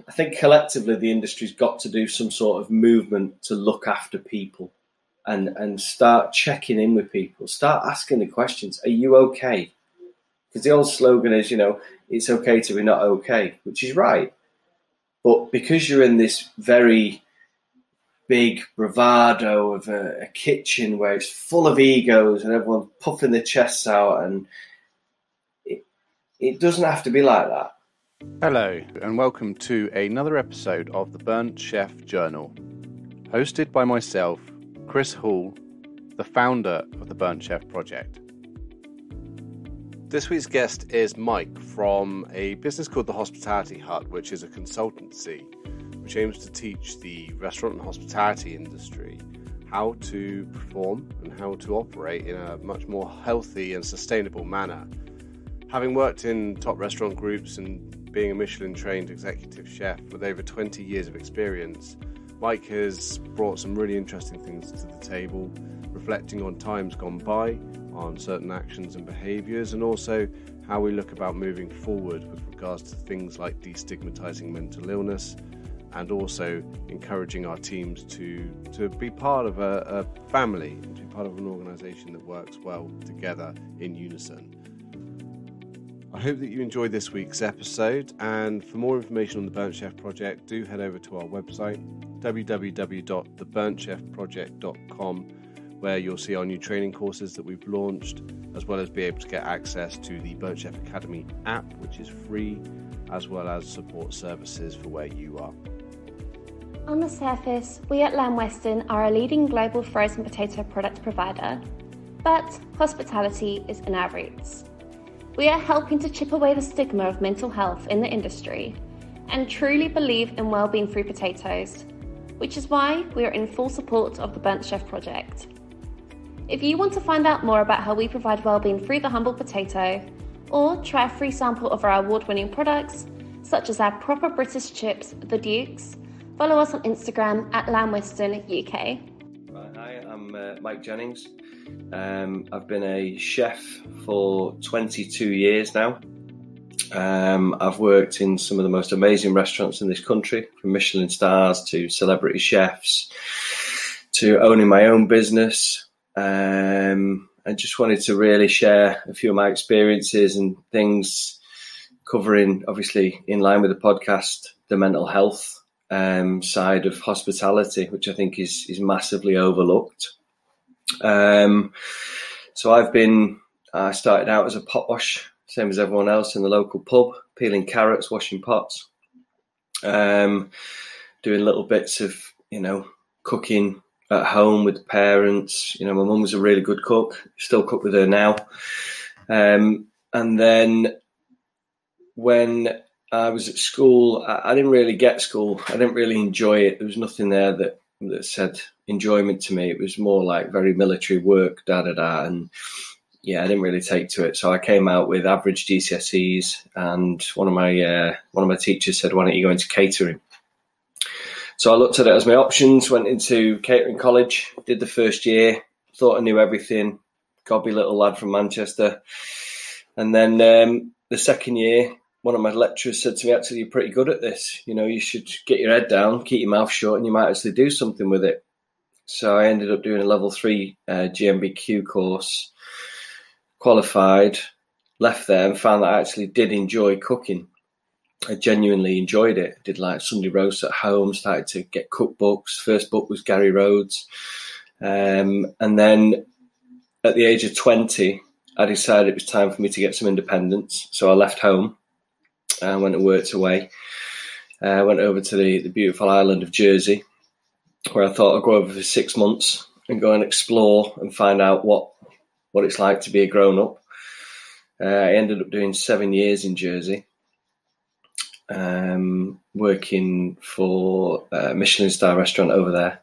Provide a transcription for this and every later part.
I think collectively the industry's got to do some sort of movement to look after people and start checking in with people, start asking the questions. Are you okay? Because the old slogan is, it's okay to be not okay, which is right. But because you're in this very big bravado of a kitchen where it's full of egos and everyone's puffing their chests out, and it doesn't have to be like that. Hello and welcome to another episode of the Burnt Chef Journal, hosted by myself, Chris Hall, the founder of the Burnt Chef Project. This week's guest is Mike from a business called the Hospitality Hut, which is a consultancy which aims to teach the restaurant and hospitality industry how to perform and how to operate in a much more healthy and sustainable manner. Having worked in top restaurant groups and being a Michelin-trained executive chef with over 20 years of experience, Mike has brought some really interesting things to the table, reflecting on times gone by, on certain actions and behaviours, and also how we look about moving forward with regards to things like destigmatising mental illness, and also encouraging our teams to be part of a family, to be part of an organisation that works well together in unison. I hope that you enjoyed this week's episode, and for more information on the Burnt Chef Project, do head over to our website, www.theburnchefproject.com, where you'll see our new training courses that we've launched, as well as be able to get access to the Burnt Chef Academy app, which is free, as well as support services for where you are. On the surface, we at Lamb Weston are a leading global frozen potato product provider, but hospitality is in our roots. We are helping to chip away the stigma of mental health in the industry and truly believe in well-being through potatoes, which is why we are in full support of the Burnt Chef Project. If you want to find out more about how we provide well-being through the humble potato, or try a free sample of our award-winning products, such as our proper British chips, the Dukes, follow us on Instagram at Lamb Weston UK. Hi, I'm Mike Jennings. I've been a chef for 22 years now. I've worked in some of the most amazing restaurants in this country, from Michelin stars to celebrity chefs to owning my own business. I just wanted to really share a few of my experiences and things, covering, obviously, in line with the podcast, the mental health side of hospitality, which I think is massively overlooked. So I started out as a pot wash, same as everyone else in the local pub, peeling carrots, washing pots, doing little bits of, cooking at home with the parents. My mum was a really good cook, still cook with her now. And then when I was at school, I didn't really get school. I didn't really enjoy it. There was nothing there that said enjoyment to me. It was more like very military work, and I didn't really take to it. So I came out with average GCSEs, and one of my teachers said, "Why don't you go into catering?" So I looked at it as my options, went into catering college, did the first year, thought I knew everything, gobby little lad from Manchester. And then the second year, one of my lecturers said to me, "Actually, you're pretty good at this. You should get your head down, keep your mouth shut, and you might actually do something with it." So I ended up doing a level 3 GMBQ course, qualified, left there and found that I actually did enjoy cooking. I genuinely enjoyed it. I did like Sunday roasts at home, started to get cookbooks. First book was Gary Rhodes. And then at the age of 20, I decided it was time for me to get some independence. So I left home. I went and worked away. I went over to the beautiful island of Jersey, where I thought I'd go over for 6 months and go and explore and find out what it's like to be a grown-up. I ended up doing 7 years in Jersey, working for a Michelin star restaurant over there,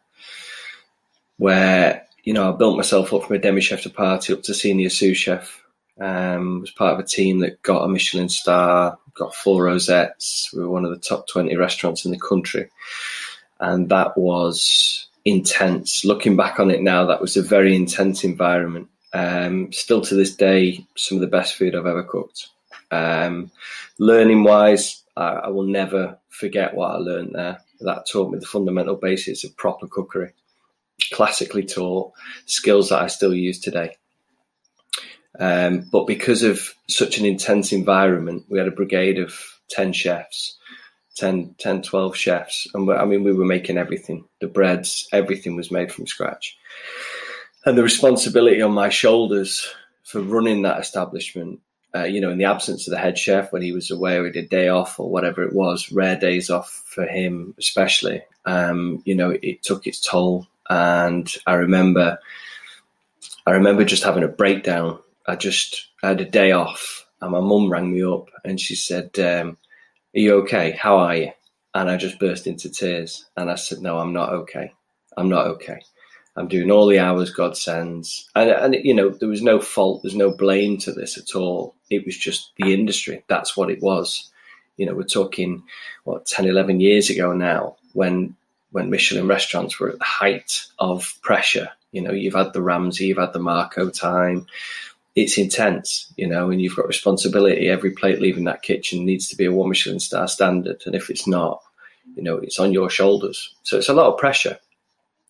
where, I built myself up from a demi-chef to party up to senior sous chef. Was part of a team that got a Michelin star, got 4 rosettes. We were one of the top 20 restaurants in the country. And that was intense. Looking back on it now, that was a very intense environment. Still to this day, some of the best food I've ever cooked. Learning wise, I will never forget what I learned there. That taught me the fundamental basics of proper cookery, classically taught skills that I still use today. But because of such an intense environment, we had a brigade of 10 chefs, 10, 12 chefs. And we were making everything, the breads, everything was made from scratch. And the responsibility on my shoulders for running that establishment, in the absence of the head chef, when he was away or he had a day off or whatever it was, rare days off for him especially, it took its toll. And I remember just having a breakdown. I had a day off and my mum rang me up and she said, are you okay? How are you? And I just burst into tears. And I said, no, I'm not okay. I'm not okay. I'm doing all the hours God sends. And there was no fault. There's no blame to this at all. It was just the industry. That's what it was. We're talking, 10, 11 years ago now, when Michelin restaurants were at the height of pressure. You've had the Ramsay, you've had the Marco time. It's intense, and you've got responsibility. Every plate leaving that kitchen needs to be a 1 Michelin star standard. And if it's not, it's on your shoulders. So it's a lot of pressure.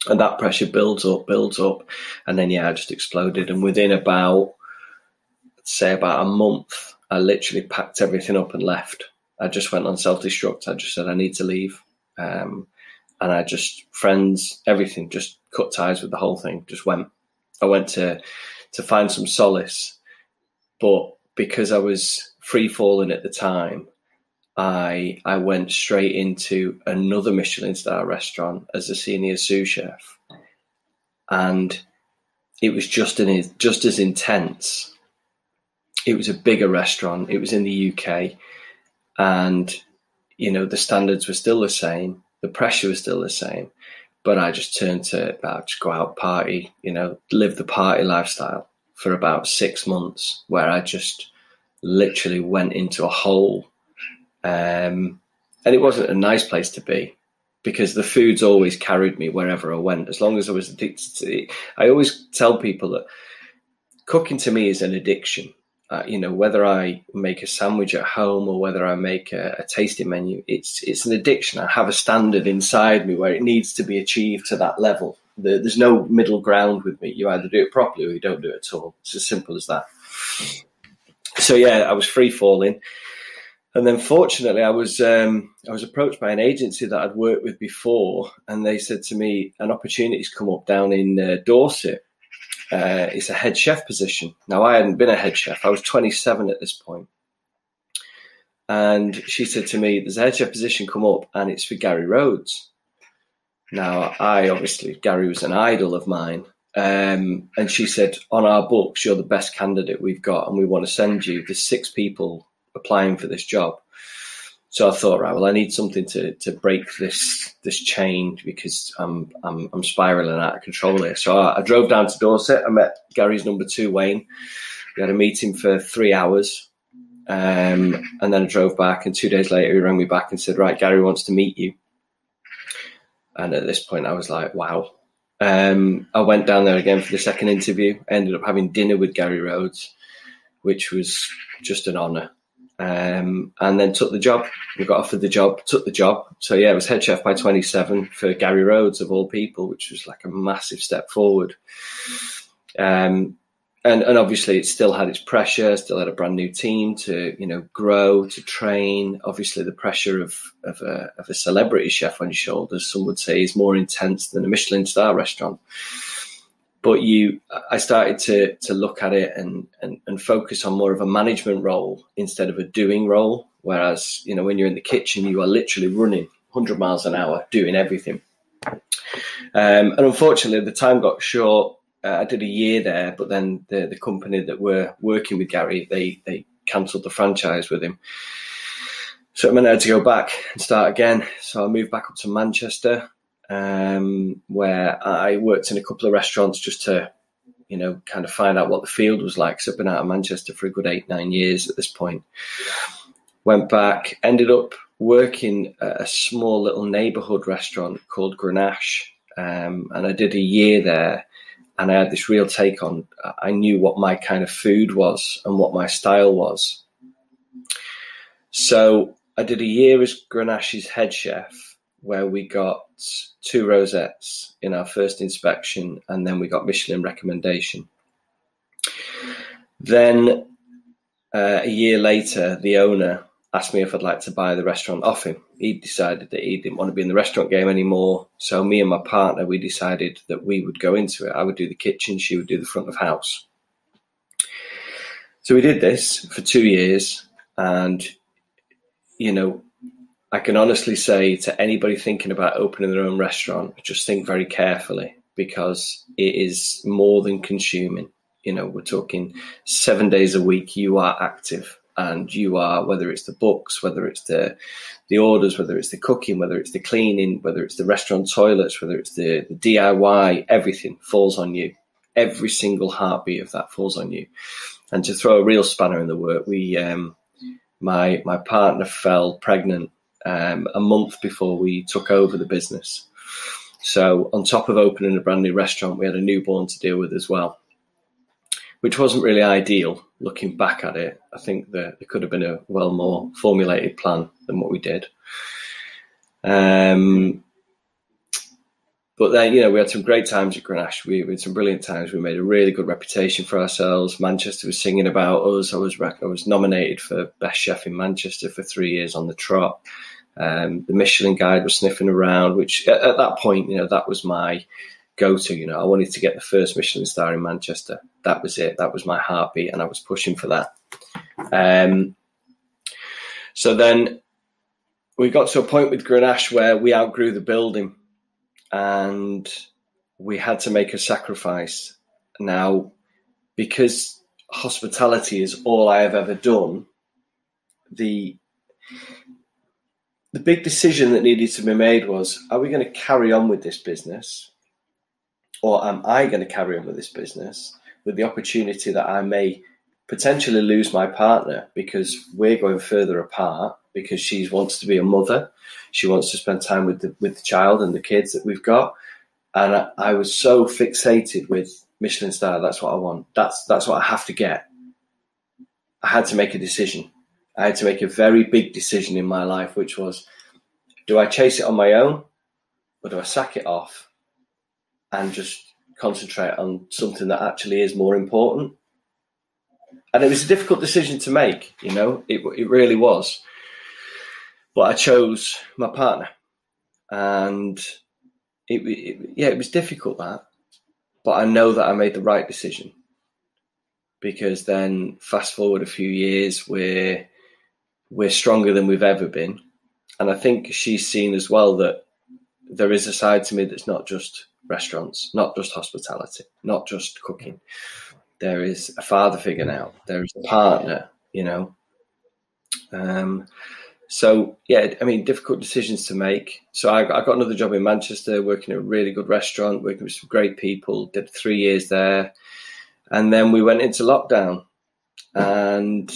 And that pressure builds up. And then, I just exploded. And within about a month, I literally packed everything up and left. I just went on self-destruct. I just said, I need to leave. And I just, friends, everything, just cut ties with the whole thing. Just went. I went to find some solace. But because I was free falling at the time, I went straight into another Michelin star restaurant as a senior sous chef. And it was just as intense. It was a bigger restaurant. It was in the UK. And, the standards were still the same. The pressure was still the same. But I just turned to just go out, party, live the party lifestyle for about 6 months, where I just literally went into a hole. And it wasn't a nice place to be, because the food's always carried me wherever I went, as long as I was addicted to it. I always tell people that cooking to me is an addiction. Whether I make a sandwich at home or whether I make a tasting menu, it's an addiction. I have a standard inside me where it needs to be achieved to that level. There's no middle ground with me. You either do it properly or you don't do it at all. It's as simple as that. So I was free falling. And then fortunately I was approached by an agency that I'd worked with before, and they said to me, an opportunity's come up down in Dorset. It's a head chef position. Now, I hadn't been a head chef. I was 27 at this point. And she said to me, there's a head chef position come up and it's for Gary Rhodes. Now, Gary was an idol of mine. And she said, on our books, you're the best candidate we've got and we want to send you. There's 6 people applying for this job. So I thought, right, well, I need something to break this chain, because I'm spiraling out of control here. So I drove down to Dorset. I met Gary's number 2, Wayne. We had a meeting for 3 hours. And then I drove back, and 2 days later he rang me back and said, right, Gary wants to meet you. And at this point I was like, wow. I went down there again for the second interview. I ended up having dinner with Gary Rhodes, which was just an honour. And then took the job. We got offered the job, took the job. So I was head chef by 27 for Gary Rhodes, of all people, which was like a massive step forward. And obviously it still had its pressure, still had a brand new team to, grow, to train. Obviously the pressure of a celebrity chef on your shoulders, some would say, is more intense than a Michelin star restaurant. But I started to look at it and focus on more of a management role instead of a doing role. Whereas, when you're in the kitchen, you are literally running 100 miles an hour, doing everything. And unfortunately, the time got short. I did a year there, but then the company that were working with Gary, they cancelled the franchise with him. So it meant I had to go back and start again. So I moved back up to Manchester, where I worked in a couple of restaurants just to, kind of find out what the field was like. So I've been out of Manchester for a good 8-9 years at this point. Went back, ended up working at a small little neighbourhood restaurant called Grenache. And I did a year there, and I had this real take on, I knew what my kind of food was and what my style was. So I did a year as Grenache's head chef, where we got 2 rosettes in our first inspection, and then we got Michelin recommendation. Then a year later, the owner asked me if I'd like to buy the restaurant off him. He decided that he didn't want to be in the restaurant game anymore. So me and my partner, we decided that we would go into it. I would do the kitchen, she would do the front of house. So we did this for 2 years, and, you know, I can honestly say to anybody thinking about opening their own restaurant, just think very carefully, because it is more than consuming. You know, we're talking 7 days a week, you are active, and you are, whether it's the books, whether it's the orders, whether it's the cooking, whether it's the cleaning, whether it's the restaurant toilets, whether it's the DIY, everything falls on you. Every single heartbeat of that falls on you. And to throw a real spanner in the work, my partner fell pregnant a month before we took over the business. So on top of opening a brand new restaurant, we had a newborn to deal with as well, which wasn't really ideal. Looking back at it, I think that there could have been a well more formulated plan than what we did. But then, you know, we had some great times at Grenache. We had some brilliant times. We made a really good reputation for ourselves. Manchester was singing about us. I was nominated for Best Chef in Manchester for 3 years on the trot. The Michelin Guide was sniffing around, which at that point, you know, that was my go-to. You know, I wanted to get the first Michelin star in Manchester. That was it. That was my heartbeat, and I was pushing for that. So then we got to a point with Grenache where we outgrew the building, and we had to make a sacrifice. Now, because hospitality is all I have ever done, the big decision that needed to be made was, are we going to carry on with this business, or am I going to carry on with this business with the opportunity that I may potentially lose my partner because we're going further apart, because she wants to be a mother. She wants to spend time with the child and the kids that we've got. And I was so fixated with Michelin star. That's what I want. That's what I have to get. I had to make a decision. I had to make a very big decision in my life, which was, do I chase it on my own, or do I sack it off and just concentrate on something that actually is more important? And it was a difficult decision to make, you know, it really was. But I chose my partner, and it was difficult, that. But I know that I made the right decision, because then fast forward a few years, we're stronger than we've ever been. And I think she's seen as well that there is a side to me that's not just restaurants, not just hospitality, not just cooking. There is a father figure now. There is a partner, you know. So, yeah, I mean, difficult decisions to make. So I got another job in Manchester, working at a really good restaurant, working with some great people, did 3 years there. And then we went into lockdown. And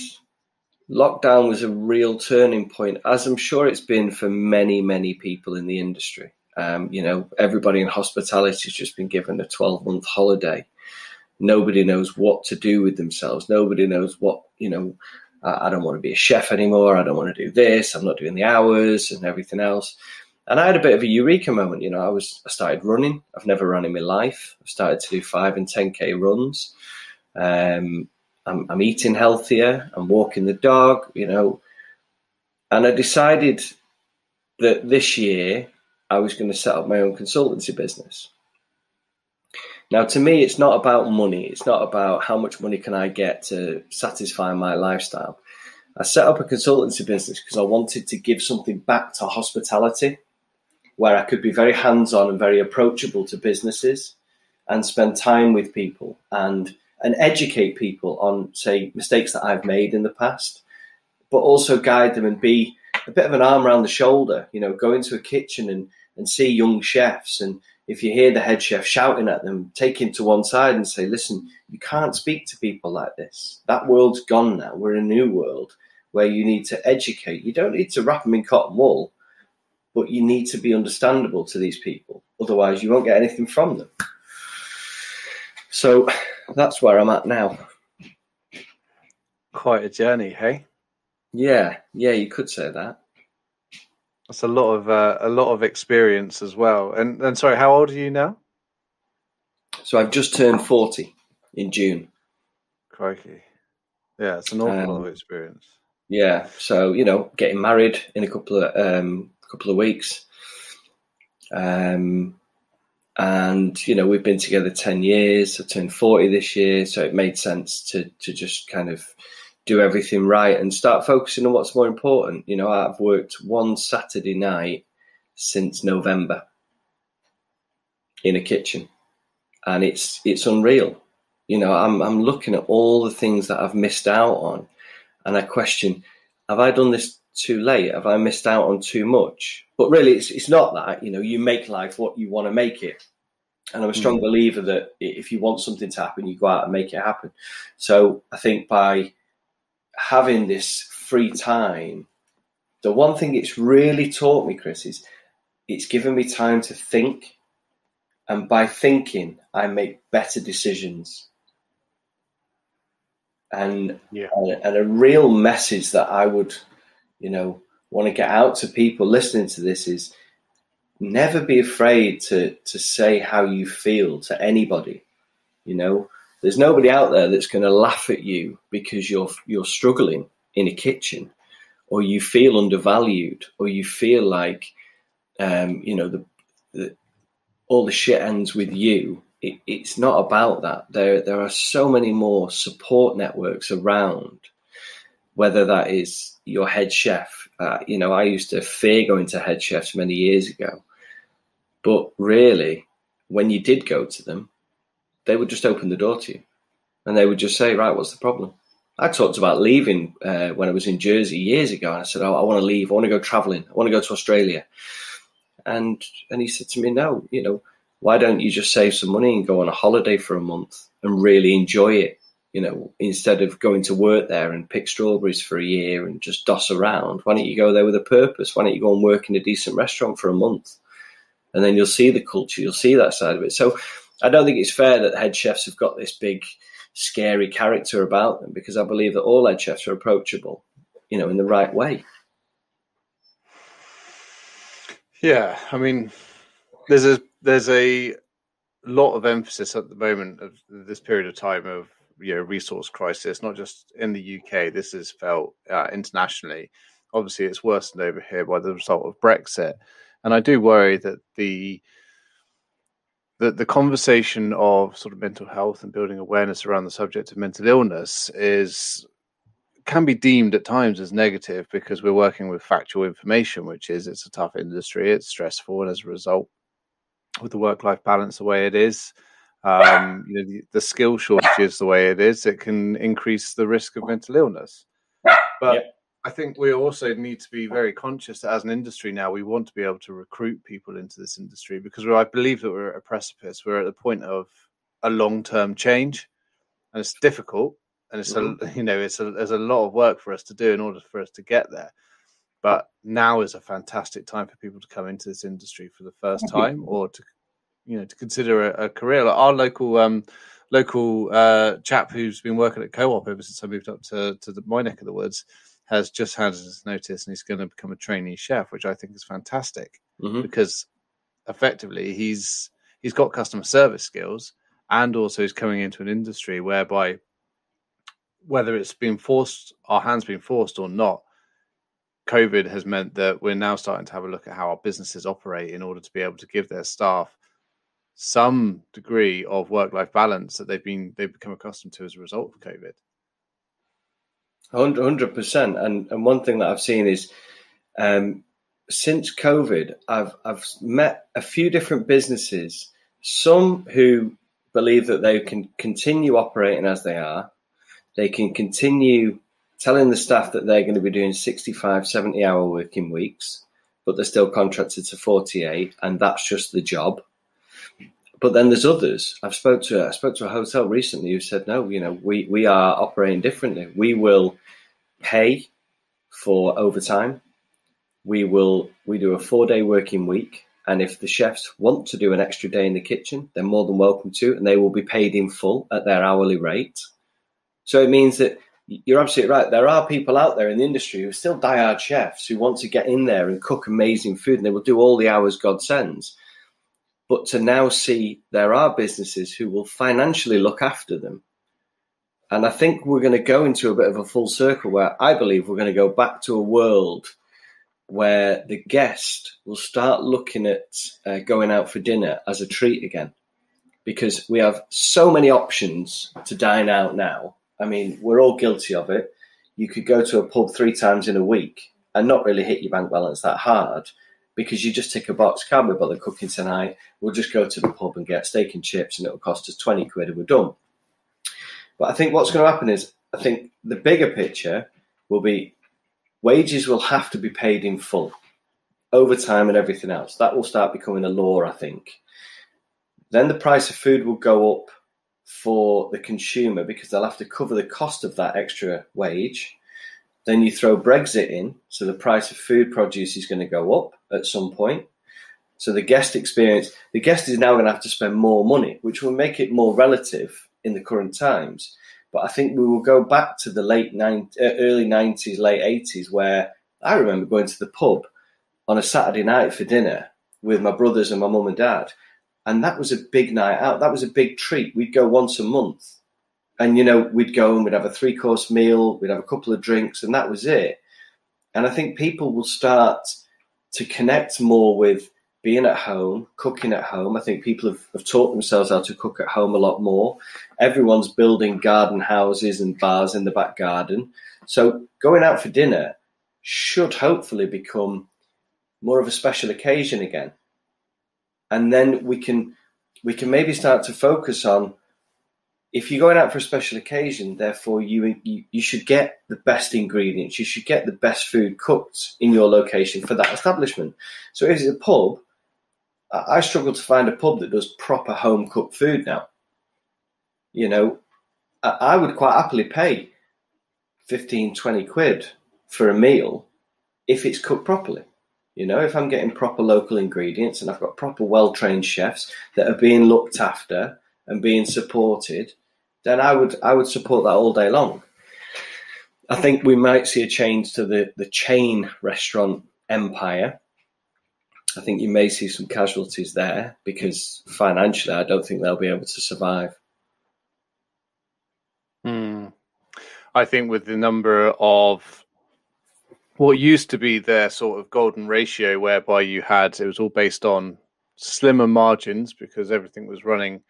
lockdown was a real turning point, as I'm sure it's been for many, many people in the industry. You know, everybody in hospitality has just been given a 12-month holiday. Nobody knows what to do with themselves. Nobody knows what, you know, I don't want to be a chef anymore. I don't want to do this. I'm not doing the hours and everything else. And I had a bit of a eureka moment. You know, I started running. I've never run in my life. I've started to do 5 and 10K runs. I'm eating healthier. I'm walking the dog, you know. And I decided that this year I was going to set up my own consultancy business. Now, to me, it's not about money. It's not about how much money can I get to satisfy my lifestyle. I set up a consultancy business because I wanted to give something back to hospitality, where I could be very hands-on and very approachable to businesses and spend time with people and educate people on, say, mistakes that I've made in the past, but also guide them and be a bit of an arm around the shoulder, you know, go into a kitchen and see young chefs, and if you hear the head chef shouting at them, take him to one side and say, listen, you can't speak to people like this. That world's gone now. We're in a new world where you need to educate. You don't need to wrap them in cotton wool, but you need to be understandable to these people. Otherwise, you won't get anything from them. So that's where I'm at now. Quite a journey, hey? Yeah, you could say that. That's a lot of experience as well. And sorry, how old are you now? So I've just turned 40 in June. Crikey. Yeah, it's an awful lot of experience. Yeah, so getting married in a couple of weeks, and we've been together 10 years. I turned 40 this year, so it made sense to just kind of do everything right and start focusing on what's more important. I've worked one Saturday night since November in a kitchen, and it's unreal. I'm looking at all the things that I've missed out on, and I question, have I done this too late? Have I missed out on too much? But really, it's not that. You make life what you want to make it. And I'm a strong believer that if you want something to happen, you go out and make it happen. So I think by having this free time, the one thing it's really taught me, Chris, is it's given me time to think. And by thinking, I make better decisions. And a real message that I would, want to get out to people listening to this is never be afraid to say how you feel to anybody. There's nobody out there that's going to laugh at you because you're struggling in a kitchen, or you feel undervalued, or you feel like, all the shit ends with you. It's not about that. There are so many more support networks around, whether that is your head chef. I used to fear going to head chefs many years ago. But really, when you did go to them, they would just open the door to you. And they would just say, right, what's the problem? I talked about leaving when I was in Jersey years ago. And I said, I want to leave. I want to go traveling. I want to go to Australia. And he said to me, no, why don't you just save some money and go on a holiday for a month and really enjoy it? Instead of going to work there and pick strawberries for a year and just doss around, why don't you go there with a purpose? Why don't you go and work in a decent restaurant for a month? And then you'll see the culture, you'll see that side of it. So I don't think it's fair that head chefs have got this big, scary character about them, because I believe that all head chefs are approachable, in the right way. Yeah, I mean, there's a lot of emphasis at the moment of this period of time of resource crisis, not just in the UK. This is felt internationally. Obviously, it's worsened over here by the result of Brexit, and I do worry that the conversation of sort of mental health and building awareness around the subject of mental illness can be deemed at times as negative, because we're working with factual information, which is it's a tough industry, it's stressful, and as a result, with the work-life balance the way it is, the skill shortages the way it is, it can increase the risk of mental illness. But I think we also need to be very conscious that as an industry now, we want to be able to recruit people into this industry, because I believe that we're at a precipice. We're at the point of a long-term change, and it's difficult. And it's there's a lot of work for us to do in order for us to get there. But now is a fantastic time for people to come into this industry for the first time, or to consider a career. Like our local chap who's been working at Co-op ever since I moved up to my neck of the woods has just handed his notice, and he's going to become a trainee chef, which I think is fantastic, because effectively he's got customer service skills, and also he's coming into an industry whereby, whether it's been forced, our hand's been forced or not, COVID has meant that we're now starting to have a look at how our businesses operate in order to be able to give their staff some degree of work-life balance that they've become accustomed to as a result of COVID. 100%. And one thing that I've seen is, since COVID, I've met a few different businesses, some who believe that they can continue operating as they are. They can continue telling the staff that they're going to be doing 65, 70-hour working weeks, but they're still contracted to 48, and that's just the job. But then there's others. I spoke to a hotel recently who said, no, we are operating differently. We will pay for overtime. We do a 4-day working week. And if the chefs want to do an extra day in the kitchen, they're more than welcome to, and they will be paid in full at their hourly rate. So it means that you're absolutely right. There are people out there in the industry who are still diehard chefs who want to get in there and cook amazing food, and they will do all the hours God sends. But to now see there are businesses who will financially look after them. And I think we're going to go into a bit of a full circle where I believe we're going to go back to a world where the guest will start looking at going out for dinner as a treat again. Because we have so many options to dine out now. I mean, we're all guilty of it. You could go to a pub 3 times in a week and not really hit your bank balance that hard because you just tick a box, can't be bothered cooking tonight. We'll just go to the pub and get steak and chips and it'll cost us 20 quid and we're done. But I think what's going to happen is, I think the bigger picture will be wages will have to be paid in full, overtime and everything else. That will start becoming a law, I think. Then the price of food will go up for the consumer because they'll have to cover the cost of that extra wage. Then you throw Brexit in, so the price of food produce is going to go up at some point. So the guest is now going to have to spend more money, which will make it more relative in the current times. But I think we will go back to the early 90s, late 80s, where I remember going to the pub on a Saturday night for dinner with my brothers and my mum and dad. And that was a big night out. That was a big treat. We'd go once a month. And, we'd go and we'd have a 3-course meal. We'd have a couple of drinks and that was it. And I think people will start to connect more with being at home, cooking at home. I think people have taught themselves how to cook at home a lot more. Everyone's building garden houses and bars in the back garden. So going out for dinner should hopefully become more of a special occasion again. And then we can maybe start to focus on, if you're going out for a special occasion, therefore you should get the best ingredients. You should get the best food cooked in your location for that establishment. So if it's a pub, I struggle to find a pub that does proper home cooked food now. I would quite happily pay 15, 20 quid for a meal if it's cooked properly. If I'm getting proper local ingredients and I've got proper well-trained chefs that are being looked after and being supported, then I would support that all day long. I think we might see a change to the chain restaurant empire. I think you may see some casualties there because financially I don't think they'll be able to survive. I think with the number of what used to be their sort of golden ratio whereby it was all based on slimmer margins because everything was running.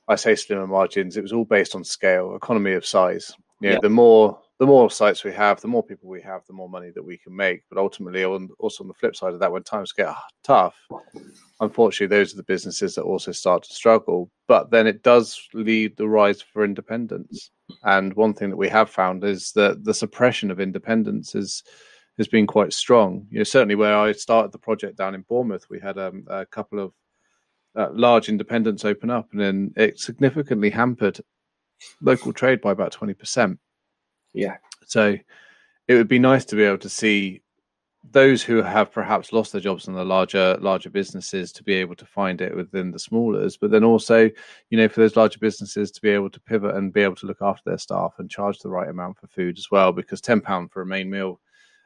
I say slimmer margins, it was all based on scale, economy of size. The more sites we have, the more people we have, the more money that we can make. But ultimately, also on the flip side of that, when times get tough, unfortunately, those are the businesses that also start to struggle. But then it does lead the rise for independence. And one thing that we have found is that the suppression of independence has been quite strong. Certainly where I started the project down in Bournemouth, we had a couple of large independents open up, and then it significantly hampered local trade by about 20%. Yeah. So it would be nice to be able to see those who have perhaps lost their jobs in the larger businesses to be able to find it within the smallers, but then also, for those larger businesses to be able to pivot and be able to look after their staff and charge the right amount for food as well, because £10 for a main meal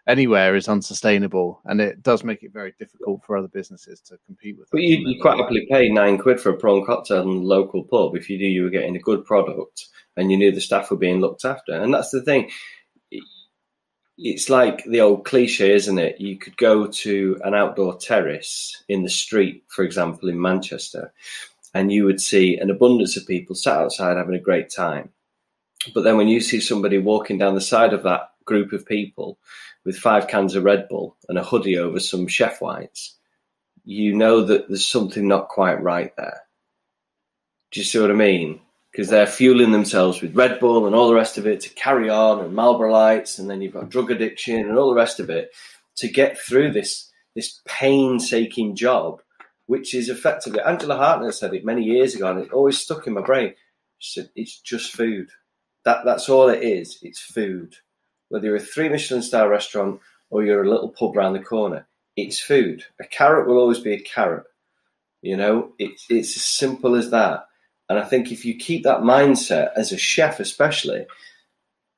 anywhere is unsustainable, and it does make it very difficult for other businesses to compete with. But you quite happily pay 9 quid for a prawn cocktail in the local pub if you were getting a good product and you knew the staff were being looked after. And that's the thing. It's like the old cliche, isn't it? You could go to an outdoor terrace in the street, for example, in Manchester, and you would see an abundance of people sat outside having a great time. But then when you see somebody walking down the side of that group of people with 5 cans of Red Bull and a hoodie over some Chef Whites, you know that there's something not quite right there. Do you see what I mean? Because they're fueling themselves with Red Bull and all the rest of it to carry on, and Marlboro Lights, and then you've got drug addiction and all the rest of it to get through this painstaking job, which is effectively, Angela Hartnett said it many years ago, and it always stuck in my brain. She said, it's just food. That's all it is. It's food. Whether you're a 3 Michelin star restaurant or you're a little pub around the corner, it's food. A carrot will always be a carrot. It's as simple as that. And I think if you keep that mindset as a chef, especially,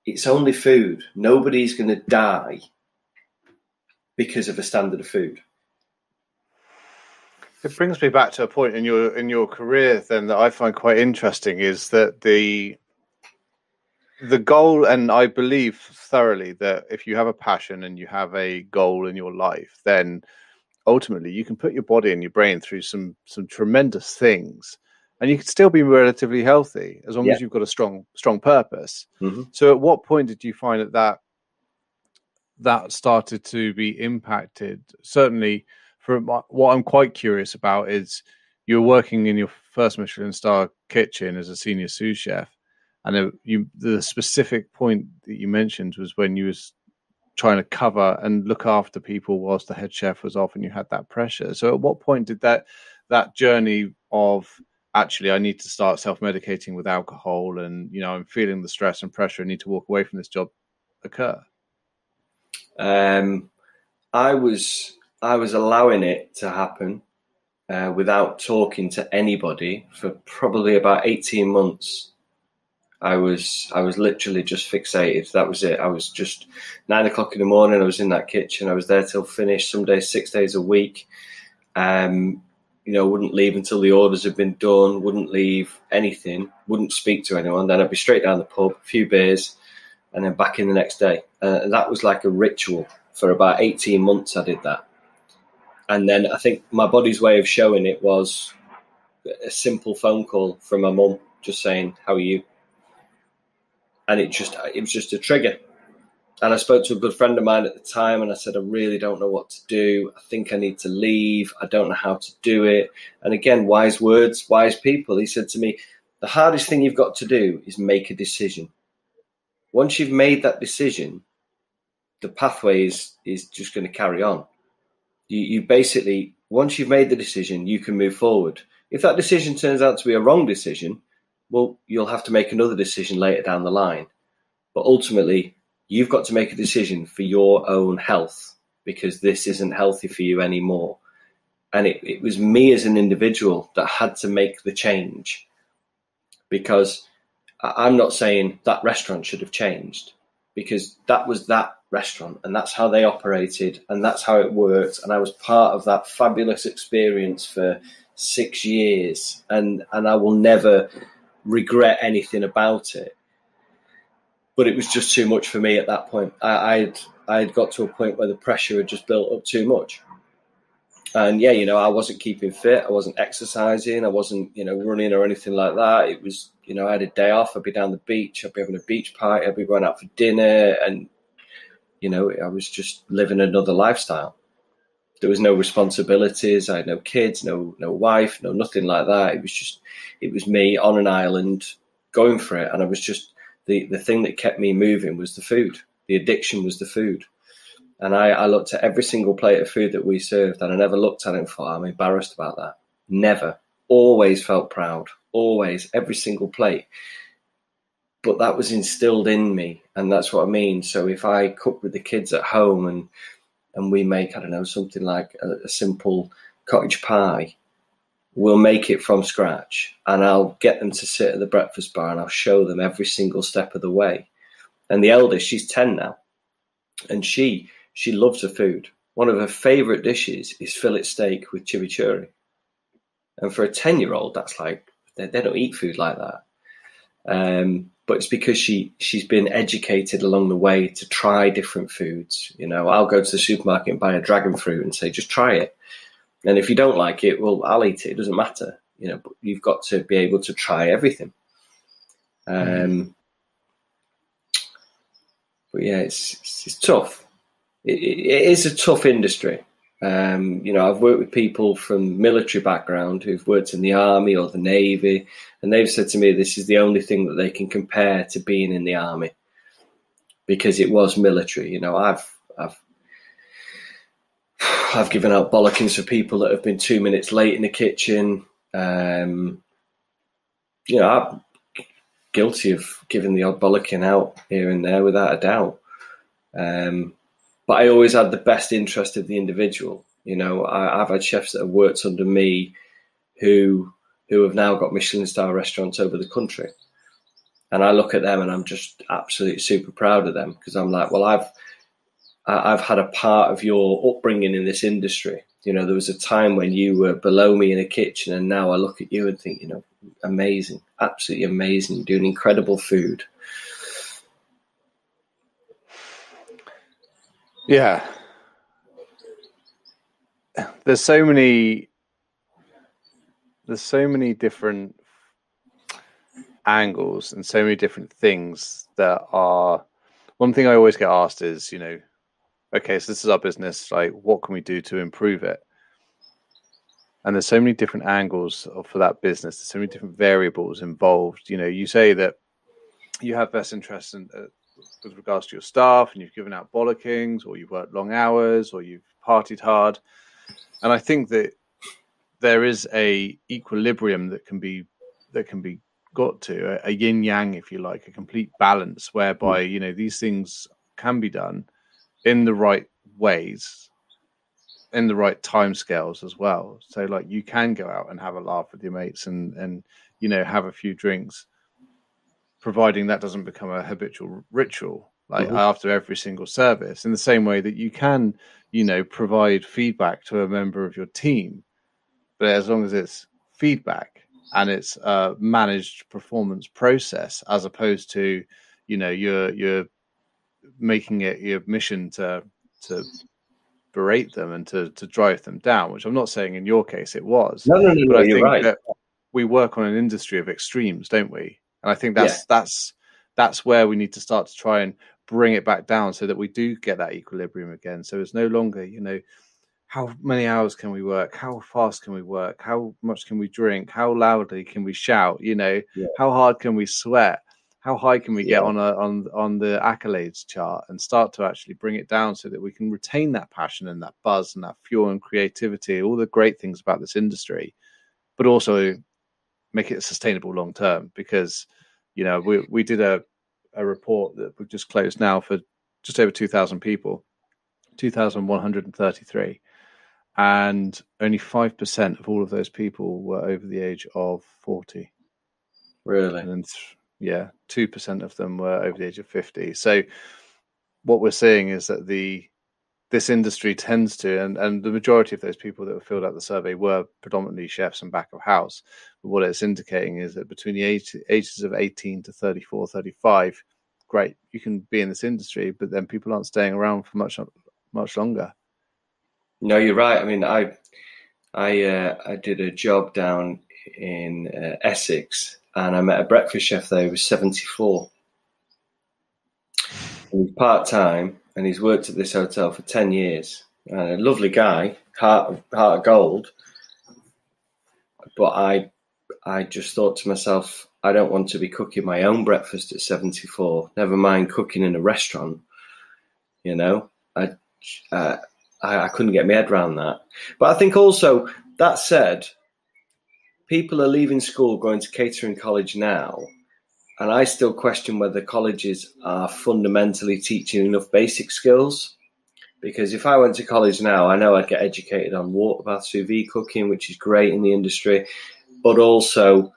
it's only food. Nobody's going to die because of a standard of food. It brings me back to a point in your career then that I find quite interesting, is that the goal, and I believe thoroughly that if you have a passion and you have a goal in your life, then ultimately you can put your body and your brain through some tremendous things, and you can still be relatively healthy as long as you've got a strong purpose. Mm-hmm. So at what point did you find that started to be impacted? Certainly, what I'm quite curious about is you're working in your first Michelin star kitchen as a senior sous chef, and the specific point that you mentioned was when you was trying to cover and look after people whilst the head chef was off, and you had that pressure. So at what point did that journey of, actually, I need to start self-medicating with alcohol, and I'm feeling the stress and pressure, I need to walk away from this job, occur? I was allowing it to happen without talking to anybody for probably about 18 months. I was literally just fixated. That was it. I was just 9 o'clock in the morning. I was in that kitchen. I was there till finish. Some days 6 days a week. Wouldn't leave until the orders had been done. Wouldn't leave anything. Wouldn't speak to anyone. Then I'd be straight down the pub, a few beers, and then back in the next day. And that was like a ritual for about 18 months. I did that, and then I think my body's way of showing it was a simple phone call from my mum, just saying, "How are you?" And it was just a trigger. And I spoke to a good friend of mine at the time, and I said, I really don't know what to do. I think I need to leave. I don't know how to do it. And again, wise words, wise people. He said to me, the hardest thing you've got to do is make a decision. Once you've made that decision, the pathway is just going to carry on. You basically, once you've made the decision, you can move forward. If that decision turns out to be a wrong decision, well, you'll have to make another decision later down the line. But ultimately, you've got to make a decision for your own health, because this isn't healthy for you anymore. And it was me as an individual that had to make the change, because I'm not saying that restaurant should have changed, because that was that restaurant and that's how they operated and that's how it worked. And I was part of that fabulous experience for 6 years, and I will never regret anything about it. But it was just too much for me at that point. I had got to a point where the pressure had just built up too much. And I wasn't keeping fit. I wasn't exercising. I wasn't, running or anything like that. It was, I had a day off. I'd be down the beach. I'd be having a beach party. I'd be going out for dinner. And, I was just living another lifestyle. There was no responsibilities. I had no kids, no wife, nothing like that. It was me on an island going for it. And I was just, the thing that kept me moving was the food. The addiction was the food. And I looked at every single plate of food that we served, and I never looked at it and thought, I'm embarrassed about that. Never. Always felt proud. Always. Every single plate. But that was instilled in me, and that's what I mean. So if I cook with the kids at home and we make, I don't know, something like a simple cottage pie, we'll make it from scratch, and I'll get them to sit at the breakfast bar and I'll show them every single step of the way. And the eldest, she's 10 now, and she loves her food. One of her favourite dishes is fillet steak with chimichurri. And for a 10-year-old, that's like, they don't eat food like that. But it's because she's been educated along the way to try different foods. I'll go to the supermarket and buy a dragon fruit and say, just try it. And if you don't like it, well, I'll eat it. It doesn't matter. But you've got to be able to try everything. But yeah, it's tough. It is a tough industry. I've worked with people from military background who've worked in the army or the navy, and they've said to me this is the only thing that they can compare to being in the army, because it was military. I've given out bollockings for people that have been 2 minutes late in the kitchen. I'm guilty of giving the odd bollocking out here and there, without a doubt. But I always had the best interest of the individual. I've had chefs that have worked under me who have now got Michelin star restaurants over the country. And I look at them and I'm just absolutely super proud of them, because I'm like, well, I've had a part of your upbringing in this industry. You know, there was a time when you were below me in a kitchen, and now I look at you and think, you know, amazing, absolutely amazing. You're doing incredible food. Yeah. There's so many different angles and so many different things that are. One thing I always get asked is, you know, okay, so this is our business, like, what can we do to improve it? And there's so many different angles for that business. There's so many different variables involved. You know, you say that you have best interests in, with regards to your staff, and you've given out bollockings, or you've worked long hours, or you've partied hard. And I think that there is a equilibrium that can be got to, a yin yang, if you like, a complete balance, whereby, you know, these things can be done in the right ways, in the right timescales as well. So, like, you can go out and have a laugh with your mates and you know, have a few drinks, providing that doesn't become a habitual ritual, like after every single service. In the same way that you can, you know, provide feedback to a member of your team, but as long as it's feedback and it's a managed performance process, as opposed to, you know, you're making it your mission to berate them and to drive them down, which I'm not saying in your case it was. No, but I you're think right. that we work on an industry of extremes, don't we? And I think that's where we need to start to try and bring it back down, so that we do get that equilibrium again. So it's no longer, you know, how many hours can we work? How fast can we work? How much can we drink? How loudly can we shout? You know, how hard can we sweat? How high can we get on the accolades chart, and start to actually bring it down so that we can retain that passion and that buzz and that fuel and creativity, all the great things about this industry, but also make it sustainable long term. Because, you know, we did a report that we've just closed now for just over 2,000 people, 2,133. And only 5% of all of those people were over the age of 40. Really? And 2% of them were over the age of 50. So what we're seeing is that this industry tends to, and the majority of those people that filled out the survey were predominantly chefs and back of house. But what it's indicating is that between the ages of 18 to 34, 35, great, you can be in this industry, but then people aren't staying around for much longer. No, you're right. I mean, I did a job down in Essex, and I met a breakfast chef there who was 74. And he's part-time, and he's worked at this hotel for 10 years. A lovely guy, heart of gold. But I just thought to myself, I don't want to be cooking my own breakfast at 74. Never mind cooking in a restaurant. You know, I couldn't get my head around that. But I think also, that said, people are leaving school, going to catering college now, and I still question whether colleges are fundamentally teaching enough basic skills. Because if I went to college now, I know I'd get educated on water bath, sous vide cooking, which is great in the industry, but also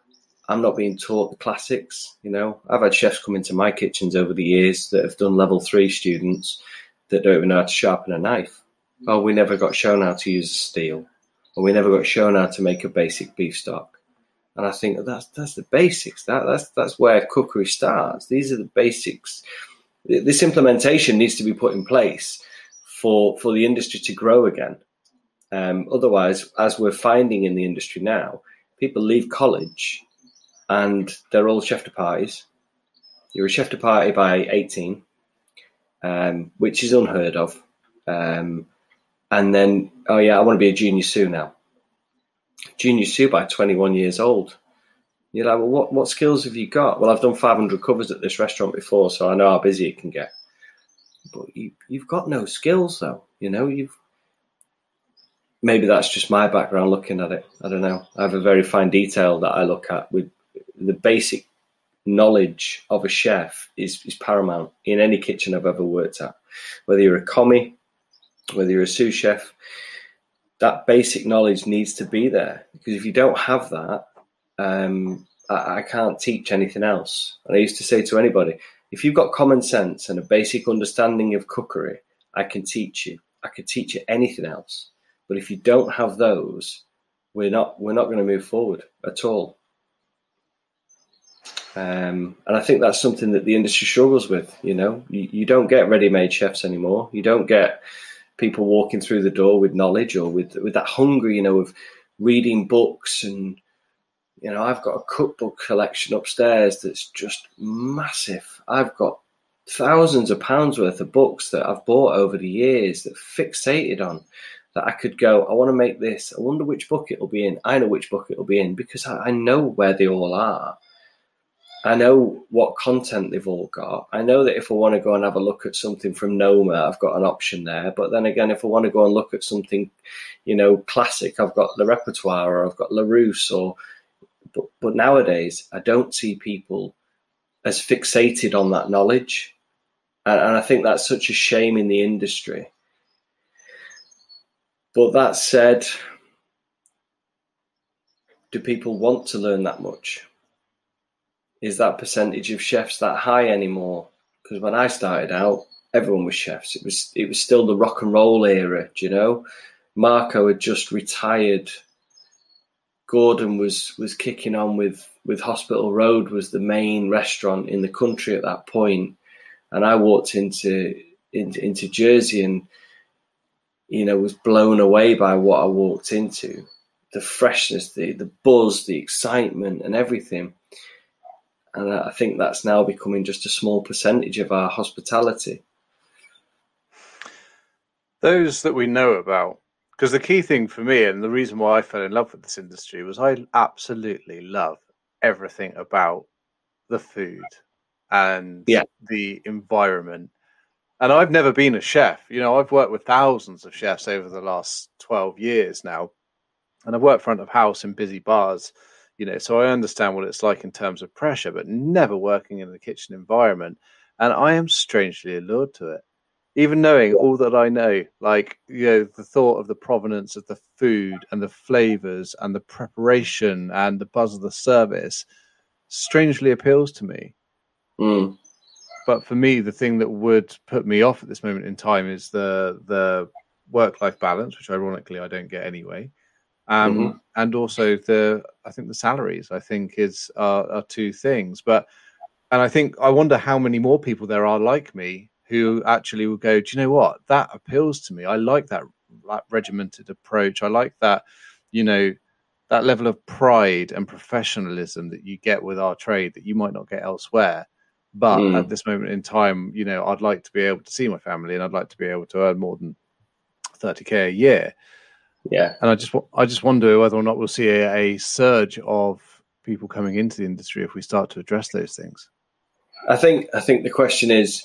I'm not being taught the classics. You know, I've had chefs come into my kitchens over the years that have done level 3 students that don't even know how to sharpen a knife. Oh, we never got shown how to use a steel, or we never got shown how to make a basic beef stock. And I think that's the basics. That's where cookery starts. These are the basics. This implementation needs to be put in place for the industry to grow again. Otherwise, as we're finding in the industry now, people leave college and they're all chef de parties. You're a chef de party by 18, which is unheard of. And then, oh yeah, I want to be a junior sous now. Junior sous by 21 years old. You're like, well, what skills have you got? Well, I've done 500 covers at this restaurant before, so I know how busy it can get. But you've got no skills, though. You know, maybe that's just my background looking at it. I don't know. I have a very fine detail that I look at. With the basic knowledge of a chef is paramount in any kitchen I've ever worked at. Whether you're a commie, whether you're a sous chef, that basic knowledge needs to be there. Because if you don't have that, I can't teach anything else. And I used to say to anybody, if you've got common sense and a basic understanding of cookery, I can teach you. I could teach you anything else. But if you don't have those, we're not going to move forward at all. And I think that's something that the industry struggles with. You don't get ready-made chefs anymore. You don't get people walking through the door with knowledge or with that hunger, of reading books. And I've got a cookbook collection upstairs that's just massive. I've got thousands of pounds worth of books that I've bought over the years that fixated on, that I could go, I want to make this. I wonder which book it'll be in. I know which book it'll be in because I know where they all are. I know what content they've all got. I know that if I want to go and have a look at something from Noma, I've got an option there. But then again, if I want to go and look at something, classic, I've got Le Repertoire or I've got Larousse. But nowadays, I don't see people as fixated on that knowledge. And I think that's such a shame in the industry. But that said, do people want to learn that much? Is that percentage of chefs that high anymore? Because when I started out, everyone was chefs. It was still the rock and roll era, Marco had just retired. Gordon was kicking on with Hospital Road, was the main restaurant in the country at that point. And I walked into Jersey and, was blown away by what I walked into. The freshness, the buzz, the excitement and everything. And I think that's now becoming just a small percentage of our hospitality. Those that we know about, because the key thing for me and the reason why I fell in love with this industry was I absolutely love everything about the food and the environment. And I've never been a chef. I've worked with thousands of chefs over the last 12 years now. And I've worked front of house in busy bars. So I understand what it's like in terms of pressure, but never working in the kitchen environment. And I am strangely allured to it, even knowing all that I know, the thought of the provenance of the food and the flavors and the preparation and the buzz of the service strangely appeals to me. Mm. But for me, the thing that would put me off at this moment in time is the work-life balance, which ironically I don't get anyway. And also I think the salaries, I think are two things. And I wonder how many more people there are like me who actually will go, do you know what? That appeals to me. I like that regimented approach. I like that, that level of pride and professionalism that you get with our trade that you might not get elsewhere. But at this moment in time, I'd like to be able to see my family and I'd like to be able to earn more than 30K a year. Yeah. And I just wonder whether or not we'll see a surge of people coming into the industry if we start to address those things. I think the question is,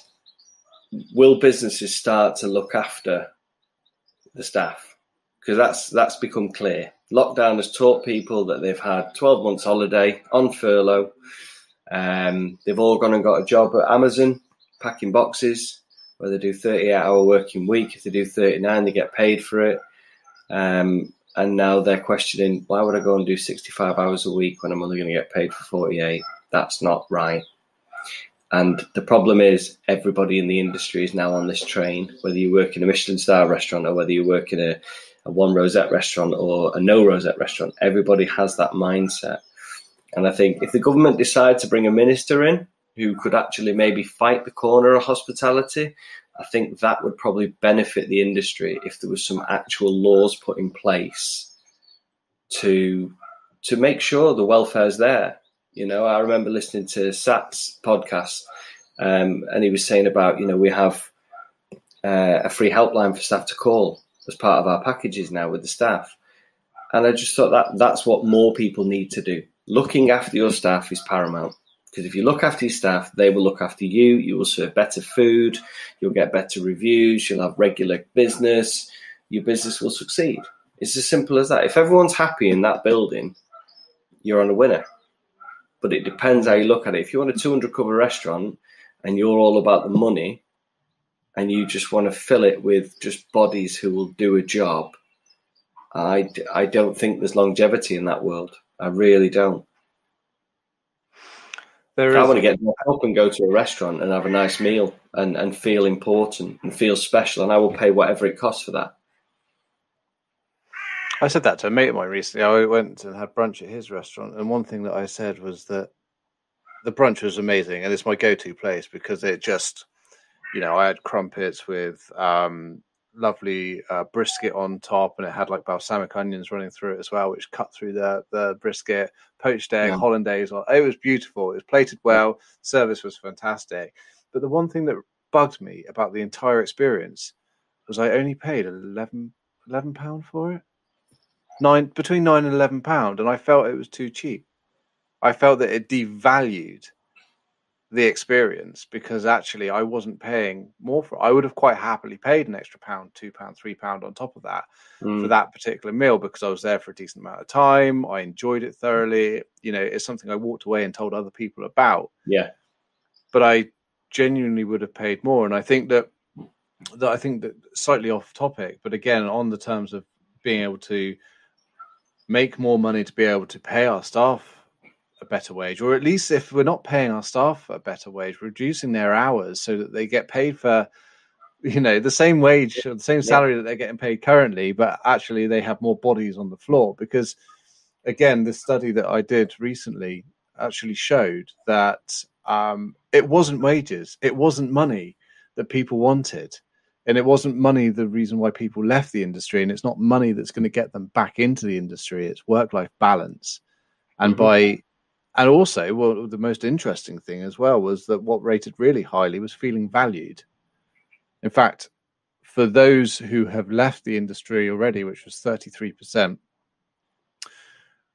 will businesses start to look after the staff? Because that's become clear. Lockdown has taught people that they've had 12 months holiday on furlough. They've all gone and got a job at Amazon packing boxes, where they do 38-hour working week. If they do 39, they get paid for it. And now they're questioning, why would I go and do 65 hours a week when I'm only going to get paid for 48? That's not right. And the problem is everybody in the industry is now on this train, whether you work in a Michelin star restaurant or whether you work in a one rosette restaurant or a no rosette restaurant. Everybody has that mindset. And I think if the government decide to bring a minister in who could actually maybe fight the corner of hospitality, I think that would probably benefit the industry if there was some actual laws put in place to make sure the welfare's there. I remember listening to Sat's podcast, and he was saying about, we have a free helpline for staff to call as part of our packages now with the staff. And I just thought that's what more people need to do. Looking after your staff is paramount. Because if you look after your staff, they will look after you. You will serve better food. You'll get better reviews. You'll have regular business. Your business will succeed. It's as simple as that. If everyone's happy in that building, you're on a winner. But it depends how you look at it. If you want a 200 cover restaurant and you're all about the money and you just want to fill it with just bodies who will do a job, I don't think there's longevity in that world. I really don't. I want to get up and go to a restaurant and have a nice meal and feel important and feel special, and I will pay whatever it costs for that. I said that to a mate of mine recently. I went and had brunch at his restaurant, and one thing that I said was that the brunch was amazing, and it's my go-to place because it just, I had crumpets with lovely brisket on top, and it had like balsamic onions running through it as well, which cut through the brisket, poached egg, hollandaise. It was beautiful. It was plated well. Service was fantastic. But the one thing that bugged me about the entire experience was I only paid £11 for it. Between £9 and £11, and I felt it was too cheap. I felt that it devalued the experience because actually I wasn't paying more for it. I would have quite happily paid an extra £1, £2, £3 on top of that for that particular meal because I was there for a decent amount of time. I enjoyed it thoroughly. It's something I walked away and told other people about. Yeah. But I genuinely would have paid more. And I think that slightly off topic, but again, on the terms of being able to make more money to be able to pay our staff a better wage, or at least if we're not paying our staff a better wage, reducing their hours so that they get paid for, the same wage or the same salary that they're getting paid currently, but actually they have more bodies on the floor. Because again, the study that I did recently actually showed that it wasn't wages, it wasn't money that people wanted. And it wasn't money the reason why people left the industry, and it's not money that's going to get them back into the industry. It's work-life balance. And and also, the most interesting thing as well was that what rated really highly was feeling valued. In fact, for those who have left the industry already, which was 33%,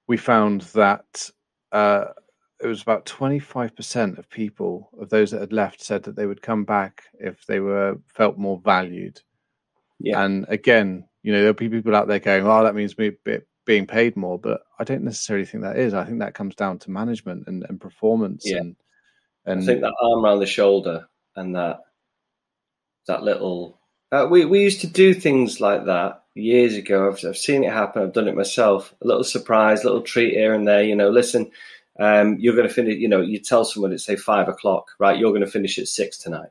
we found that it was about 25% of people, of those that had left, said that they would come back if they felt more valued. Yeah. And again, there'll be people out there going, "Oh, that means me being paid more," but I don't necessarily think that is. I think that comes down to management and performance. Yeah. And I think that arm around the shoulder and that little. We used to do things like that years ago. I've seen it happen. I've done it myself. A little surprise, little treat here and there. Listen. You're going to finish, you tell someone at say 5 o'clock, right? You're going to finish at 6 tonight.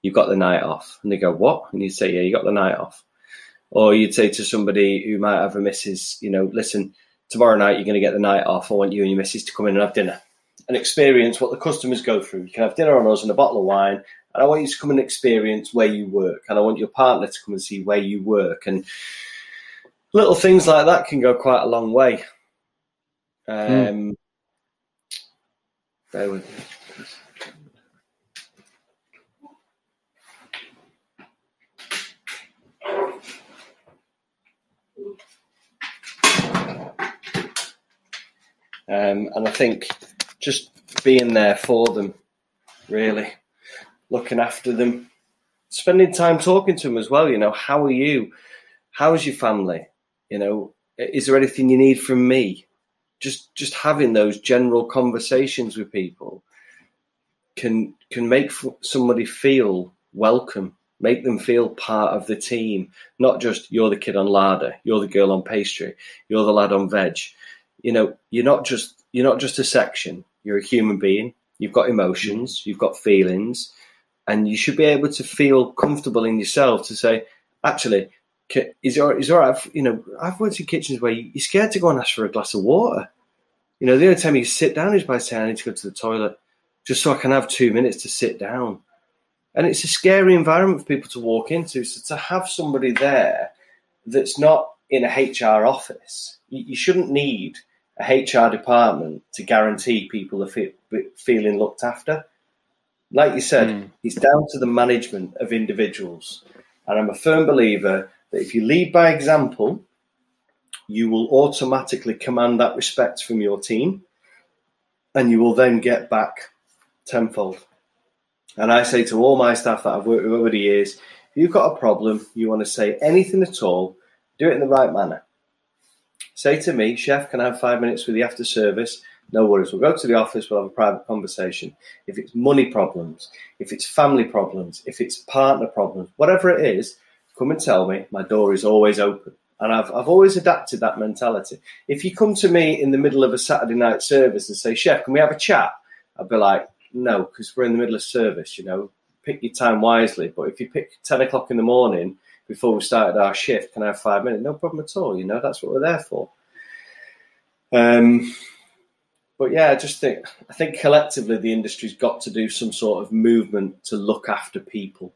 You've got the night off. And they go, what? And you say, yeah, you got the night off. Or you'd say to somebody who might have a missus, listen, tomorrow night you're going to get the night off. I want you and your missus to come in and have dinner and experience what the customers go through. You can have dinner on us and a bottle of wine. And I want you to come and experience where you work. And I want your partner to come and see where you work. And little things like that can go quite a long way. Bear with me. And I think just being there for them, really, looking after them, spending time talking to them as well. How are you? How's your family? Is there anything you need from me? Just having those general conversations with people can make somebody feel welcome, make them feel part of the team, not just you're the kid on larder, you're the girl on pastry, you're the lad on veg. You're not just a section. You're a human being. You've got emotions, you've got feelings, and you should be able to feel comfortable in yourself to say, actually, is it all right? I've worked in kitchens where you're scared to go and ask for a glass of water. The only time you sit down is by saying, I need to go to the toilet, just so I can have 2 minutes to sit down. And it's a scary environment for people to walk into. So to have somebody there that's not in a HR office, you shouldn't need a HR department to guarantee people are feeling looked after. Like you said, it's down to the management of individuals. And I'm a firm believer that if you lead by example, you will automatically command that respect from your team, and you will then get back tenfold. And I say to all my staff that I've worked with over the years, if you've got a problem, you want to say anything at all, do it in the right manner. Say to me, Chef, can I have 5 minutes with you after service? No worries. We'll go to the office. We'll have a private conversation. If it's money problems, if it's family problems, if it's partner problems, whatever it is, come and tell me. My door is always open. And I've always adapted that mentality. If you come to me in the middle of a Saturday night service and say, Chef, can we have a chat? I'd be like, no, because we're in the middle of service, pick your time wisely. But if you pick 10 o'clock in the morning before we started our shift, can I have 5 minutes? No problem at all. That's what we're there for. But yeah, I think collectively the industry's got to do some sort of movement to look after people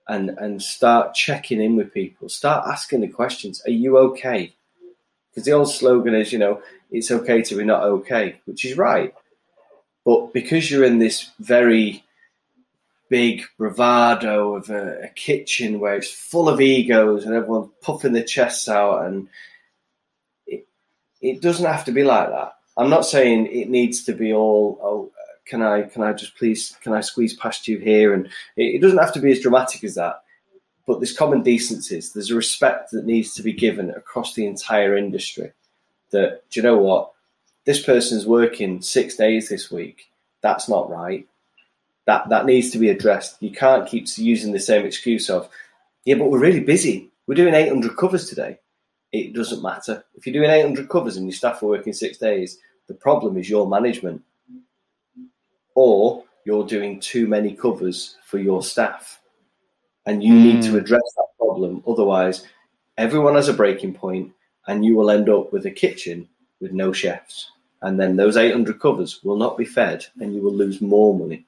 and start checking in with people, start asking the questions. Are you okay? Because the old slogan is, it's okay to be not okay, which is right. But because you're in this very big bravado of a kitchen where it's full of egos and everyone's puffing their chests out, and it doesn't have to be like that. I'm not saying it needs to be all, can I just please, can I squeeze past you here? And it doesn't have to be as dramatic as that. But there's common decencies. There's a respect that needs to be given across the entire industry. That, do you know what? This person's working 6 days this week. That's not right. That needs to be addressed. You can't keep using the same excuse of, yeah, but we're really busy. We're doing 800 covers today. It doesn't matter. If you're doing 800 covers and your staff are working 6 days, the problem is your management. Or you're doing too many covers for your staff. And you need to address that problem. Otherwise, everyone has a breaking point and you will end up with a kitchen with no chefs. And then those 800 covers will not be fed and you will lose more money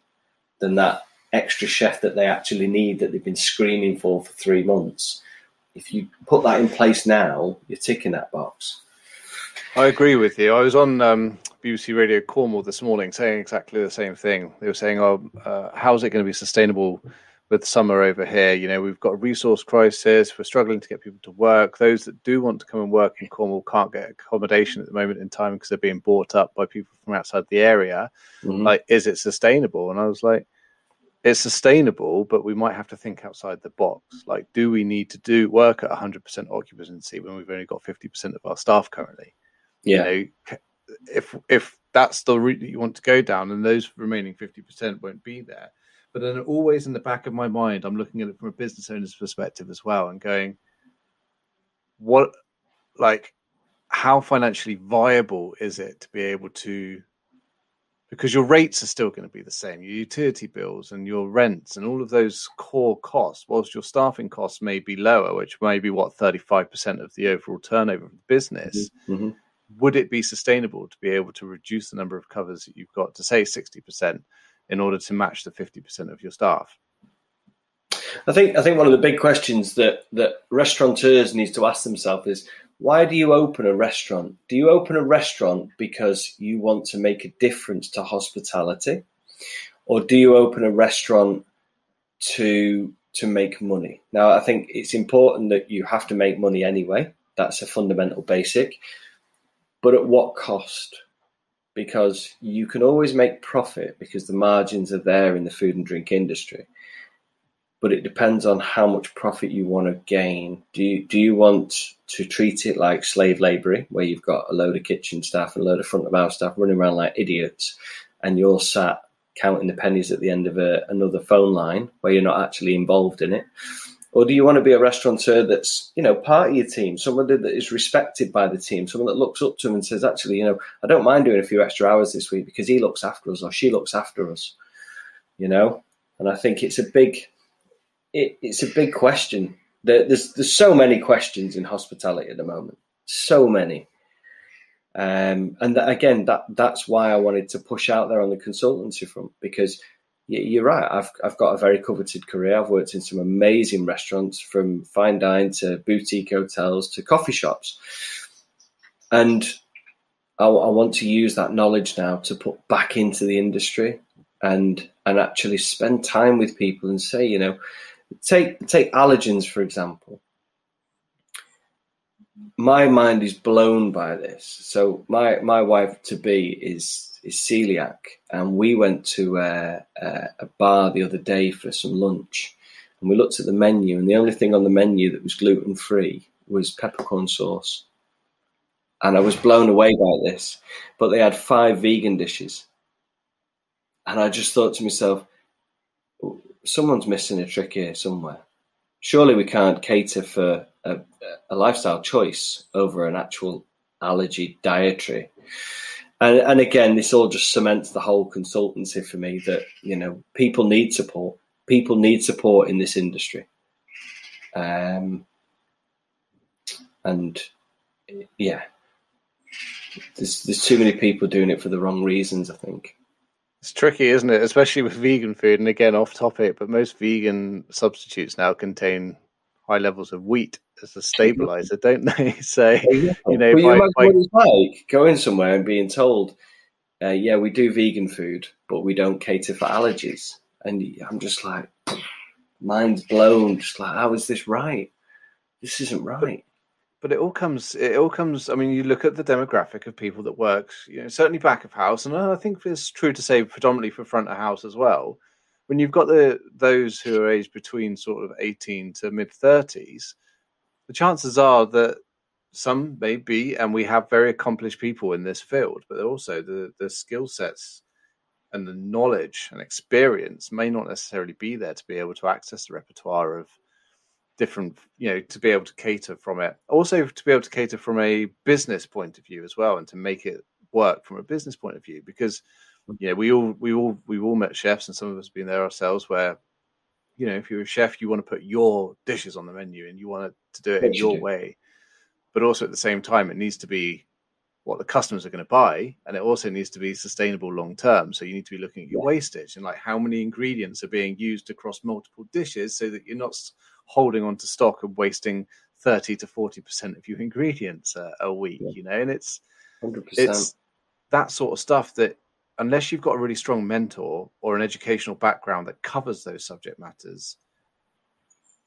than that extra chef that they actually need, that they've been screaming for 3 months. If you put that in place now, you're ticking that box. I agree with you. I was on BBC Radio Cornwall this morning saying exactly the same thing. They were saying, how's it going to be sustainable with summer over here? We've got a resource crisis. We're struggling to get people to work. Those that do want to come and work in Cornwall can't get accommodation at the moment in time because they're being bought up by people from outside the area. Mm-hmm. Like, is it sustainable? And I was like, it's sustainable, but we might have to think outside the box. Like, do we need to do work at 100% occupancy when we've only got 50% of our staff currently? Yeah. If that's the route that you want to go down, and those remaining 50% won't be there. But then always in the back of my mind, I'm looking at it from a business owner's perspective as well and going, how financially viable is it to be able to, because your rates are still going to be the same, your utility bills and your rents and all of those core costs, whilst your staffing costs may be lower, which may be 35% of the overall turnover of the business. Mm-hmm. Would it be sustainable to be able to reduce the number of covers that you've got to, say, 60%? In order to match the 50% of your staff? I think one of the big questions that restaurateurs need to ask themselves is, why do you open a restaurant? Do you open a restaurant because you want to make a difference to hospitality? Or do you open a restaurant to make money? Now, I think it's important that you have to make money anyway. That's a fundamental basic. But at what cost? Because you can always make profit because the margins are there in the food and drink industry. But it depends on how much profit you want to gain. Do you want to treat it like slave labouring, where you've got a load of kitchen staff and a load of front of house staff running around like idiots, and you're sat counting the pennies at the end of another phone line where you're not actually involved in it? Or do you want to be a restaurateur that's, part of your team, someone that is respected by the team, someone that looks up to them and says, actually, I don't mind doing a few extra hours this week because he looks after us or she looks after us, And I think it's a big question. There's so many questions in hospitality at the moment, so many. And that's why I wanted to push out there on the consultancy front, because you're right. I've got a very coveted career. I've worked in some amazing restaurants, from fine dine to boutique hotels to coffee shops. And I want to use that knowledge now to put back into the industry and actually spend time with people and say, take allergens, for example. My mind is blown by this. So my wife to be is celiac, and we went to a bar the other day for some lunch, and we looked at the menu, and the only thing on the menu that was gluten-free was peppercorn sauce. And I was blown away by this, but they had 5 vegan dishes. And I just thought to myself, someone's missing a trick here somewhere. Surely we can't cater for a lifestyle choice over an actual allergy dietary. And again, this all just cements the whole consultancy for me that, people need support. People need support in this industry. And yeah, there's too many people doing it for the wrong reasons, I think. It's tricky, isn't it? Especially with vegan food. And again, off topic, but most vegan substitutes now contain high levels of wheat as a stabilizer, don't they? So, Exactly. But you imagine what it's like going somewhere and being told, yeah, we do vegan food, but we don't cater for allergies. And I'm just like, mind's blown. Just like, how is this right? This isn't right. But it all comes. I mean, you look at the demographic of people that work, certainly back of house, and I think it's true to say predominantly for front of house as well. When you've got those who are aged between sort of 18 to mid 30s, the chances are that some may be, and we have very accomplished people in this field, but also the skill sets and the knowledge and experience may not necessarily be there to be able to access the repertoire of different, to be able to cater from it. Also, to be able to cater from a business point of view as well, and to make it work from a business point of view, because we've all met chefs, and some of us have been there ourselves, where if you're a chef, you want to put your dishes on the menu and you want to do it in your way, but also at the same time it needs to be what the customers are going to buy, and it also needs to be sustainable long term. So you need to be looking at your wastage and like how many ingredients are being used across multiple dishes, so that you're not holding on to stock and wasting 30 to 40% of your ingredients a week. And it's 100%. It's that sort of stuff that, unless you've got a really strong mentor or an educational background that covers those subject matters,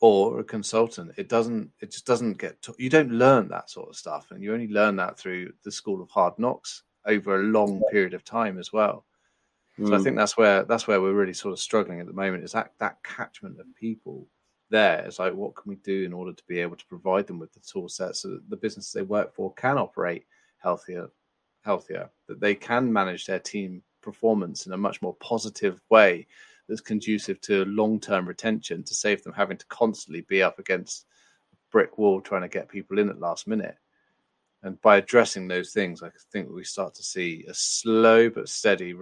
or a consultant, it just doesn't you don't learn that sort of stuff, and you only learn that through the school of hard knocks over a long period of time as well. So I think that's where we're really sort of struggling at the moment, is that catchment of people there. It's like, what can we do in order to be able to provide them with the tool set so that the businesses they work for can operate healthier, that they can manage their team performance in a much more positive way that's conducive to long-term retention, to save them having to constantly be up against a brick wall trying to get people in at last minute. And by addressing those things, I think we start to see a slow but steady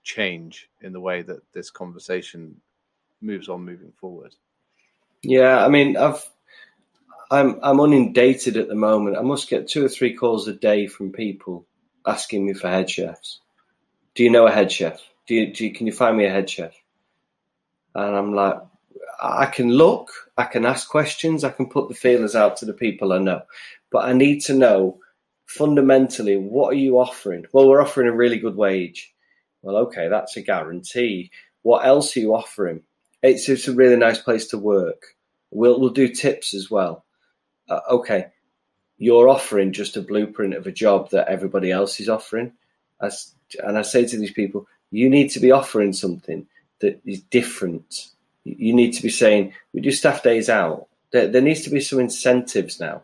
change in the way that this conversation moves on moving forward. Yeah, I mean, I'm inundated at the moment. I must get 2 or 3 calls a day from people asking me for head chefs. Do you know a head chef? Can you find me a head chef? And I'm like, I can look, I can ask questions, I can put the feelers out to the people I know, but I need to know fundamentally, what are you offering? Well, we're offering a really good wage. Well, okay, that's a guarantee. What else are you offering? It's a really nice place to work. We'll do tips as well. Okay, you're offering just a blueprint of a job that everybody else is offering. And I say to these people, you need to be offering something that is different. You need to be saying, we do staff days out. There needs to be some incentives now.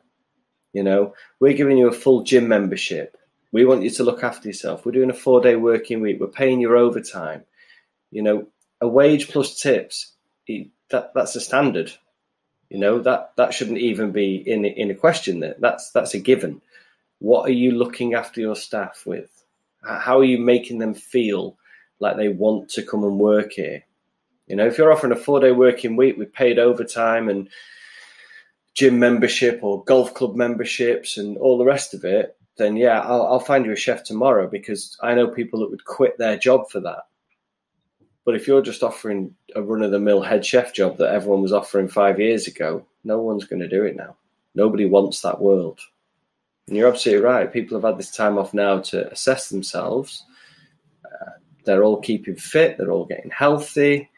We're giving you a full gym membership. We want you to look after yourself. We're doing a 4-day working week. We're paying your overtime. A wage plus tips, that's a standard. That shouldn't even be in a question. That's a given. What are you looking after your staff with? How are you making them feel like they want to come and work here? If you're offering a 4-day working week with paid overtime and gym membership or golf club memberships and all the rest of it, then yeah, I'll find you a chef tomorrow, because I know people that would quit their job for that. But if you're just offering a run-of-the-mill head chef job that everyone was offering 5 years ago, no one's going to do it now. Nobody wants that world. And you're absolutely right. People have had this time off now to assess themselves. They're all keeping fit. They're all getting healthy.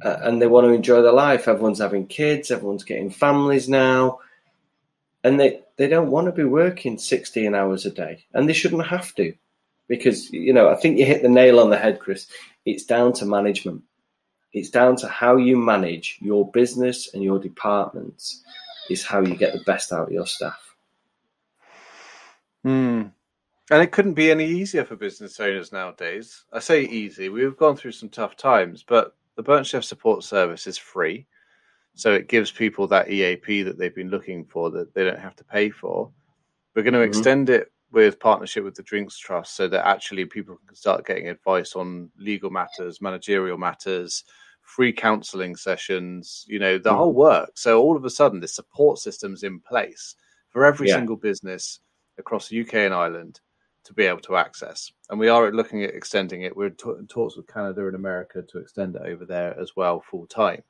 And they want to enjoy their life. Everyone's having kids. Everyone's getting families now. And they don't want to be working 16 hours a day. And they shouldn't have to. Because, I think you hit the nail on the head, Chris. It's down to management. It's down to how you manage your business and your departments is how you get the best out of your staff. And it couldn't be any easier for business owners nowadays. I say easy. We've gone through some tough times, but the Burnt Chef Support Service is free. So it gives people that EAP that they've been looking for, that they don't have to pay for. We're going to extend it with partnership with the Drinks Trust, so that actually people can start getting advice on legal matters, managerial matters, free counselling sessions, the whole work. So all of a sudden, the support system's in place for every single business across the UK and Ireland to be able to access. And we are looking at extending it. We're in talks with Canada and America to extend it over there as well, full time.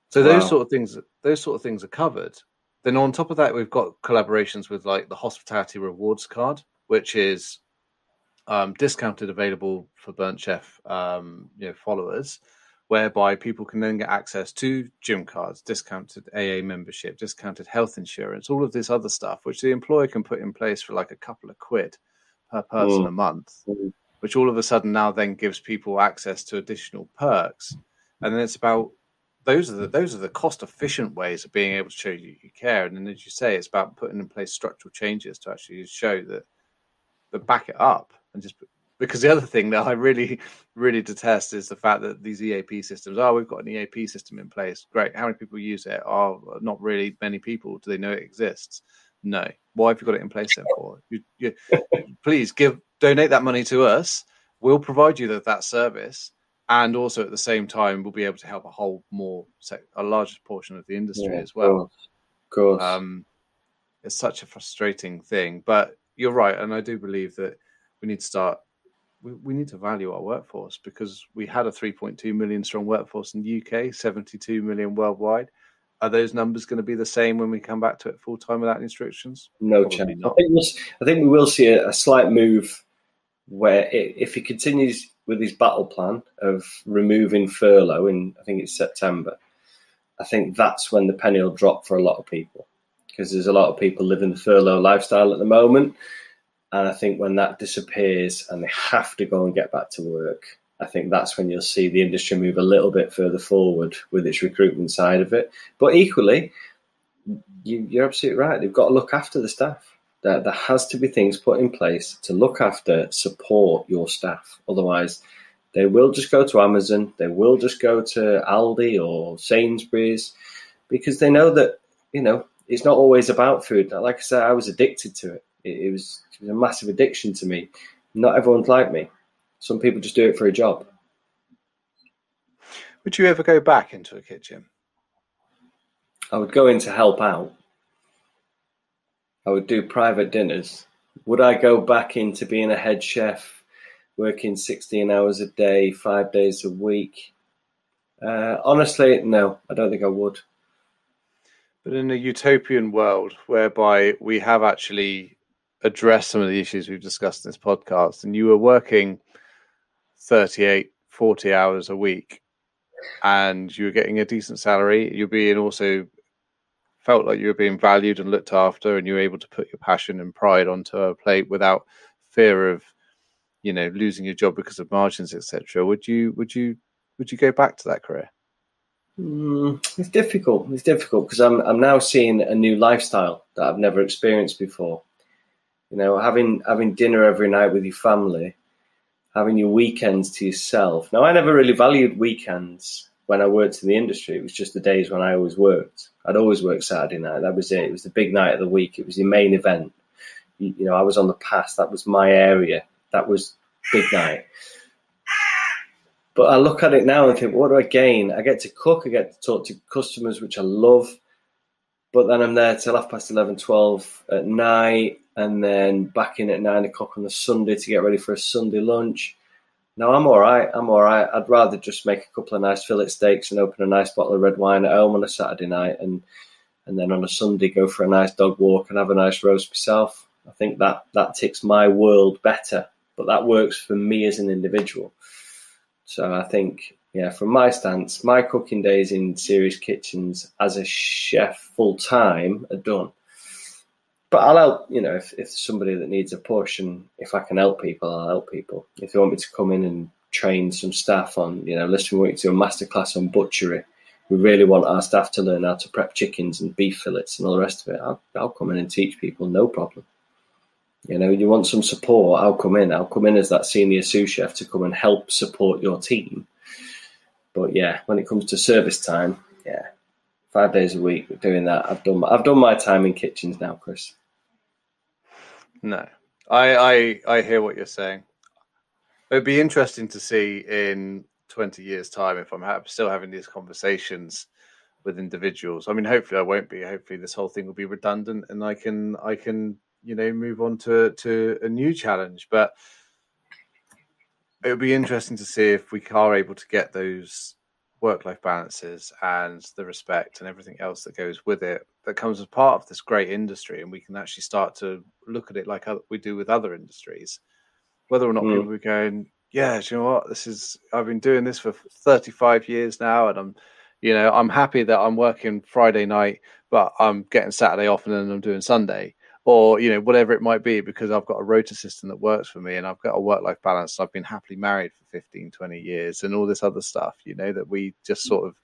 So those sort of things are covered. Then on top of that, we've got collaborations with like the Hospitality Rewards Card, which is discounted, available for Burnt Chef followers, whereby people can then get access to gym cards, discounted AA membership, discounted health insurance, all of this other stuff, which the employer can put in place for like a couple of quid per person a month, which all of a sudden now then gives people access to additional perks. And then it's about those are the cost efficient ways of being able to show you care. And then, as you say, it's about putting in place structural changes to actually show that back it up. And just because the other thing that I really, really detest is the fact that these EAP systems, we've got an EAP system in place. Great. How many people use it? Not really many people. Do they know it exists? No. Why have you got it in place then for? You please donate that money to us. We'll provide you that service. And also at the same time, we'll be able to help a larger portion of the industry as well. Of course. It's such a frustrating thing, but you're right. And I do believe that we need to value our workforce, because we had a 3.2 million strong workforce in the UK, 72 million worldwide. Are those numbers going to be the same when we come back to it full time without restrictions? No chance. I think we will see a slight move where if he continues with his battle plan of removing furlough in, I think it's September, I think that's when the penny will drop for a lot of people, because there's a lot of people living the furlough lifestyle at the moment. And I think when that disappears and they have to go and get back to work, I think that's when you'll see the industry move a little bit further forward with its recruitment side of it. But equally, you're absolutely right. They've got to look after the staff. There has to be things put in place to look after, support your staff. Otherwise, they will just go to Amazon. They will just go to Aldi or Sainsbury's, because they know that, it's not always about food. Like I said, I was addicted to it. It was a massive addiction to me. Not everyone's like me. Some people just do it for a job. Would you ever go back into a kitchen? I would go in to help out. I would do private dinners. Would I go back into being a head chef, working 16 hours a day, 5 days a week? Honestly, no, I don't think I would. But in a utopian world whereby we have actually addressed some of the issues we've discussed in this podcast, and you were working 38, 40 hours a week, and you were getting a decent salary, you're being also felt like you were being valued and looked after, and you were able to put your passion and pride onto a plate without fear of, losing your job because of margins, etc. Would you go back to that career? It's difficult. It's difficult because I'm now seeing a new lifestyle that I've never experienced before. Having dinner every night with your family, having your weekends to yourself. Now, I never really valued weekends when I worked in the industry. It was just the days when I always worked. I'd always work Saturday night. That was it. It was the big night of the week. It was the main event. I was on the pass. That was my area. That was big night. But I look at it now and think, what do I gain? I get to cook. I get to talk to customers, which I love. But then I'm there till 11:30, 12 at night, and then back in at 9 o'clock on a Sunday to get ready for a Sunday lunch. No, I'm all right. I'd rather just make a couple of nice fillet steaks and open a nice bottle of red wine at home on a Saturday night, and then on a Sunday go for a nice dog walk and have a nice roast myself. I think that ticks my world better, but that works for me as an individual. So I think, from my stance, my cooking days in serious kitchens as a chef full time are done. But I'll help, if there's somebody that needs a push, and if I can help people, I'll help people. If they want me to come in and train some staff on, listen, we want you to do a masterclass on butchery. We really want our staff to learn how to prep chickens and beef fillets and all the rest of it. I'll come in and teach people, no problem. You want some support, I'll come in. I'll come in as that senior sous chef to come and help support your team. But when it comes to service time, 5 days a week doing that, I've done my time in kitchens now, Chris. No, I hear what you're saying. It'd be interesting to see in 20 years' time if I'm still having these conversations with individuals. I mean, hopefully I won't be. Hopefully this whole thing will be redundant, and I can move on to a new challenge. But it would be interesting to see if we are able to get those work-life balances and the respect and everything else that goes with it, that comes as part of this great industry, and we can actually start to look at it like we do with other industries. Whether or not people are going, yeah, do you know what? I've been doing this for 35 years now, and I'm happy that I'm working Friday night, but I'm getting Saturday off and then I'm doing Sunday, or whatever it might be, because I've got a rota system that works for me, and I've got a work-life balance. I've been happily married for 15, 20 years, and all this other stuff, that we just sort of.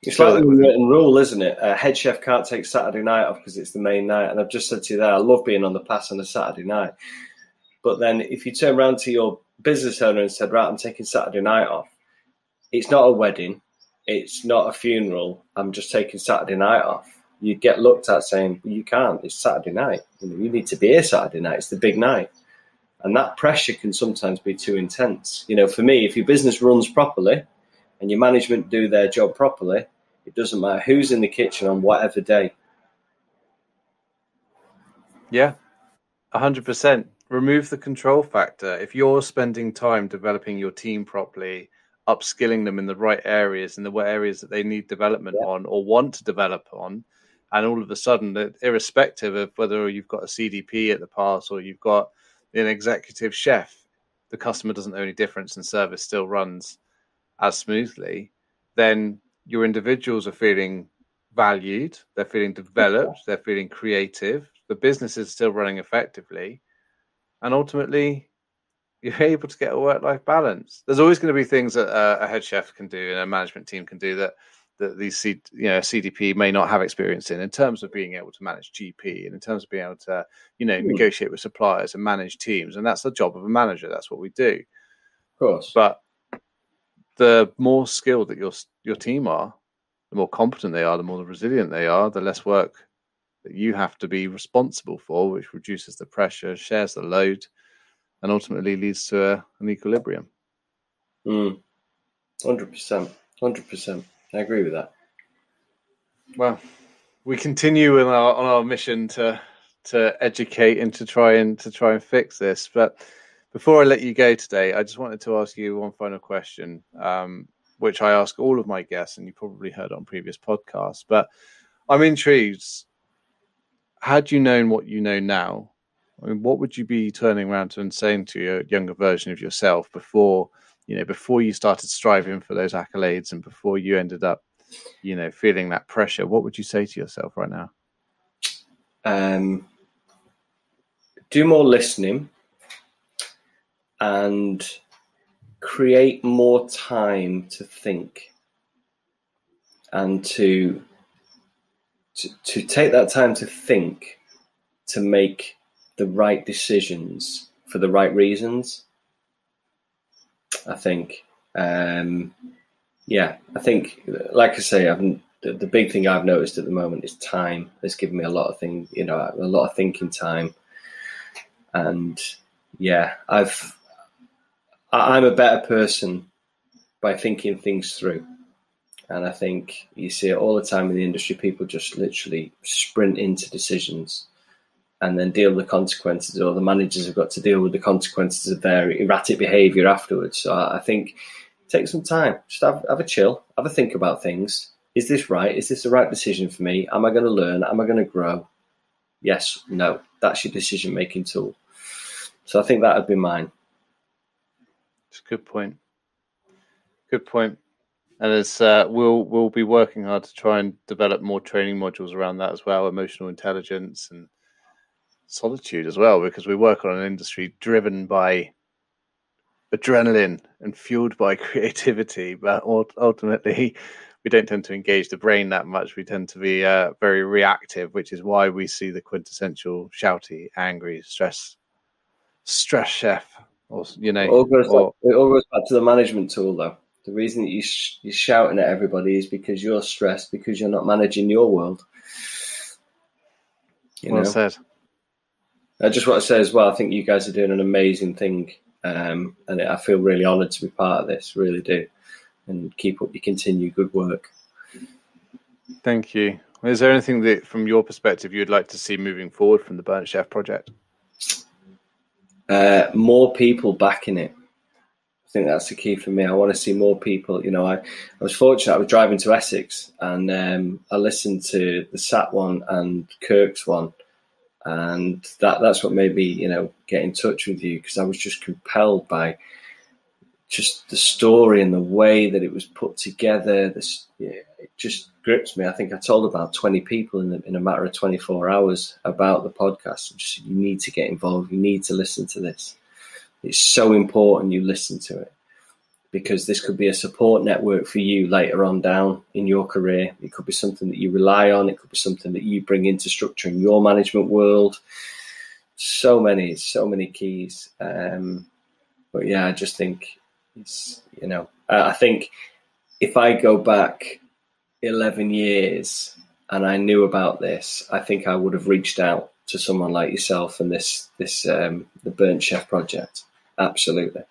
It's like the written rule, isn't it? A head chef can't take Saturday night off because it's the main night. And I've just said to you there, I love being on the pass on a Saturday night. But then if you turn around to your business owner and said, right, I'm taking Saturday night off, it's not a wedding, it's not a funeral, I'm just taking Saturday night off. You get looked at saying, well, you can't, it's Saturday night. You need to be here Saturday night, it's the big night. And that pressure can sometimes be too intense. For me, if your business runs properly and your management do their job properly, it doesn't matter who's in the kitchen on whatever day. Yeah, 100%. Remove the control factor. If you're spending time developing your team properly, upskilling them in the right areas, in the areas that they need development on or want to develop on, and all of a sudden, irrespective of whether you've got a CDP at the pass or you've got an executive chef, the customer doesn't know any difference and service still runs as smoothly, then your individuals are feeling valued, they're feeling developed, they're feeling creative, the business is still running effectively, and ultimately you're able to get a work-life balance. There's always going to be things that a head chef can do and a management team can do that these CDP may not have experience in terms of being able to manage GP and in terms of being able to negotiate with suppliers and manage teams, and that's the job of a manager. That's what we do, of course. But the more skilled that your team are, the more competent they are, the more resilient they are, the less work that you have to be responsible for, which reduces the pressure, shares the load, and ultimately leads to an equilibrium. 100%. 100%. I agree with that. Well, we continue on our mission to educate and to try and fix this. But before I let you go today, I just wanted to ask you one final question, which I ask all of my guests, and you probably heard on previous podcasts. But I'm intrigued. Had you known what you know now, I mean, what would you be turning around to and saying to your younger version of yourself before you started striving for those accolades and before you ended up, feeling that pressure? What would you say to yourself right now? Do more listening and create more time to think and to take that time to think, to make the right decisions for the right reasons. I think, I think, like I say, the big thing I've noticed at the moment is time. It's given me a lot of things, a lot of thinking time. And I'm a better person by thinking things through. And I think you see it all the time in the industry. People just literally sprint into decisions and then deal with the consequences, or the managers have got to deal with the consequences of their erratic behaviour afterwards. So I think take some time, just have a chill, have a think about things. Is this right? Is this the right decision for me? Am I going to learn? Am I going to grow? Yes, no. That's your decision-making tool. So I think that would be mine. It's a good point. Good point. And as we'll be working hard to try and develop more training modules around that as well, emotional intelligence and solitude as well, because we work on an industry driven by adrenaline and fueled by creativity, but ultimately we don't tend to engage the brain that much. We tend to be very reactive, which is why we see the quintessential shouty, angry, stress chef. Or it all goes back to the management tool, though. The reason that you're shouting at everybody is because you're stressed, because you're not managing your world. Well said. I just want to say as well, I think you guys are doing an amazing thing, and I feel really honoured to be part of this, really do. And keep up your continued good work. Thank you. Is there anything that, from your perspective, you'd like to see moving forward from the Burnt Chef project? More people backing it. I think that's the key for me. I want to see more people. You know, I was fortunate. I was driving to Essex, and I listened to the Sat one and Kirk's one, and that's what made me, you know, get in touch with you, because I was just compelled by just the story and the way that it was put together. It just grips me. I think I told about 20 people in a matter of 24 hours about the podcast. Just, you need to get involved. You need to listen to this. It's so important you listen to it, because this could be a support network for you later on down in your career. It could be something that you rely on. It could be something that you bring into structuring your management world. So many keys. But yeah, I just think it's, you know, I think if I go back 11 years and I knew about this, I think I would have reached out to someone like yourself and the Burnt Chef project. Absolutely.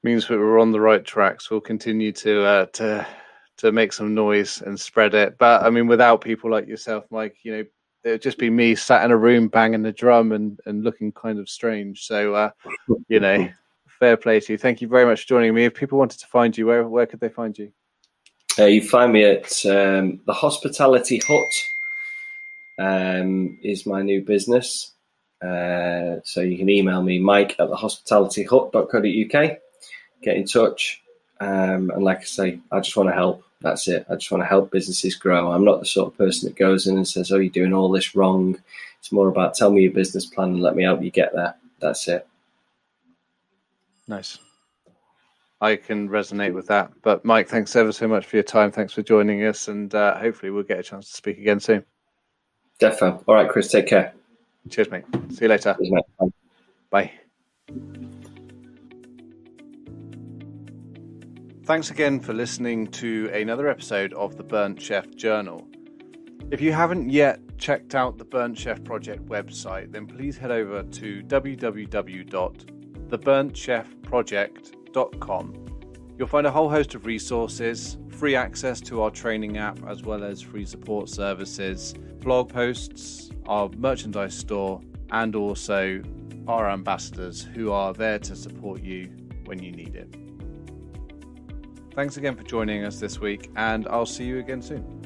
Means that we're on the right tracks. We'll continue to make some noise and spread it. But I mean, without people like yourself, Mike, you know, it would just be me sat in a room banging the drum and looking kind of strange. So, you know, fair play to you. Thank you very much for joining me. If people wanted to find you, where could they find you? You find me at the Hospitality Hut. Is my new business. So you can email me, Mike@thehospitalityhut.co.uk. Get in touch. And like I say, I just want to help. That's it. I just want to help businesses grow. I'm not the sort of person that goes in and says, oh, you're doing all this wrong. It's more about, tell me your business plan and let me help you get there. That's it. Nice. I can resonate with that. But Mike, thanks ever so much for your time. Thanks for joining us. And hopefully we'll get a chance to speak again soon. Defo. All right, Chris, take care. Cheers, mate. See you later. Cheers, mate. Bye. Thanks again for listening to another episode of the Burnt Chef Journal. If you haven't yet checked out the Burnt Chef Project website, then please head over to www.theburnchefproject.com. You'll find a whole host of resources, free access to our training app, as well as free support services, blog posts, our merchandise store, and also our ambassadors who are there to support you when you need it. Thanks again for joining us this week, and I'll see you again soon.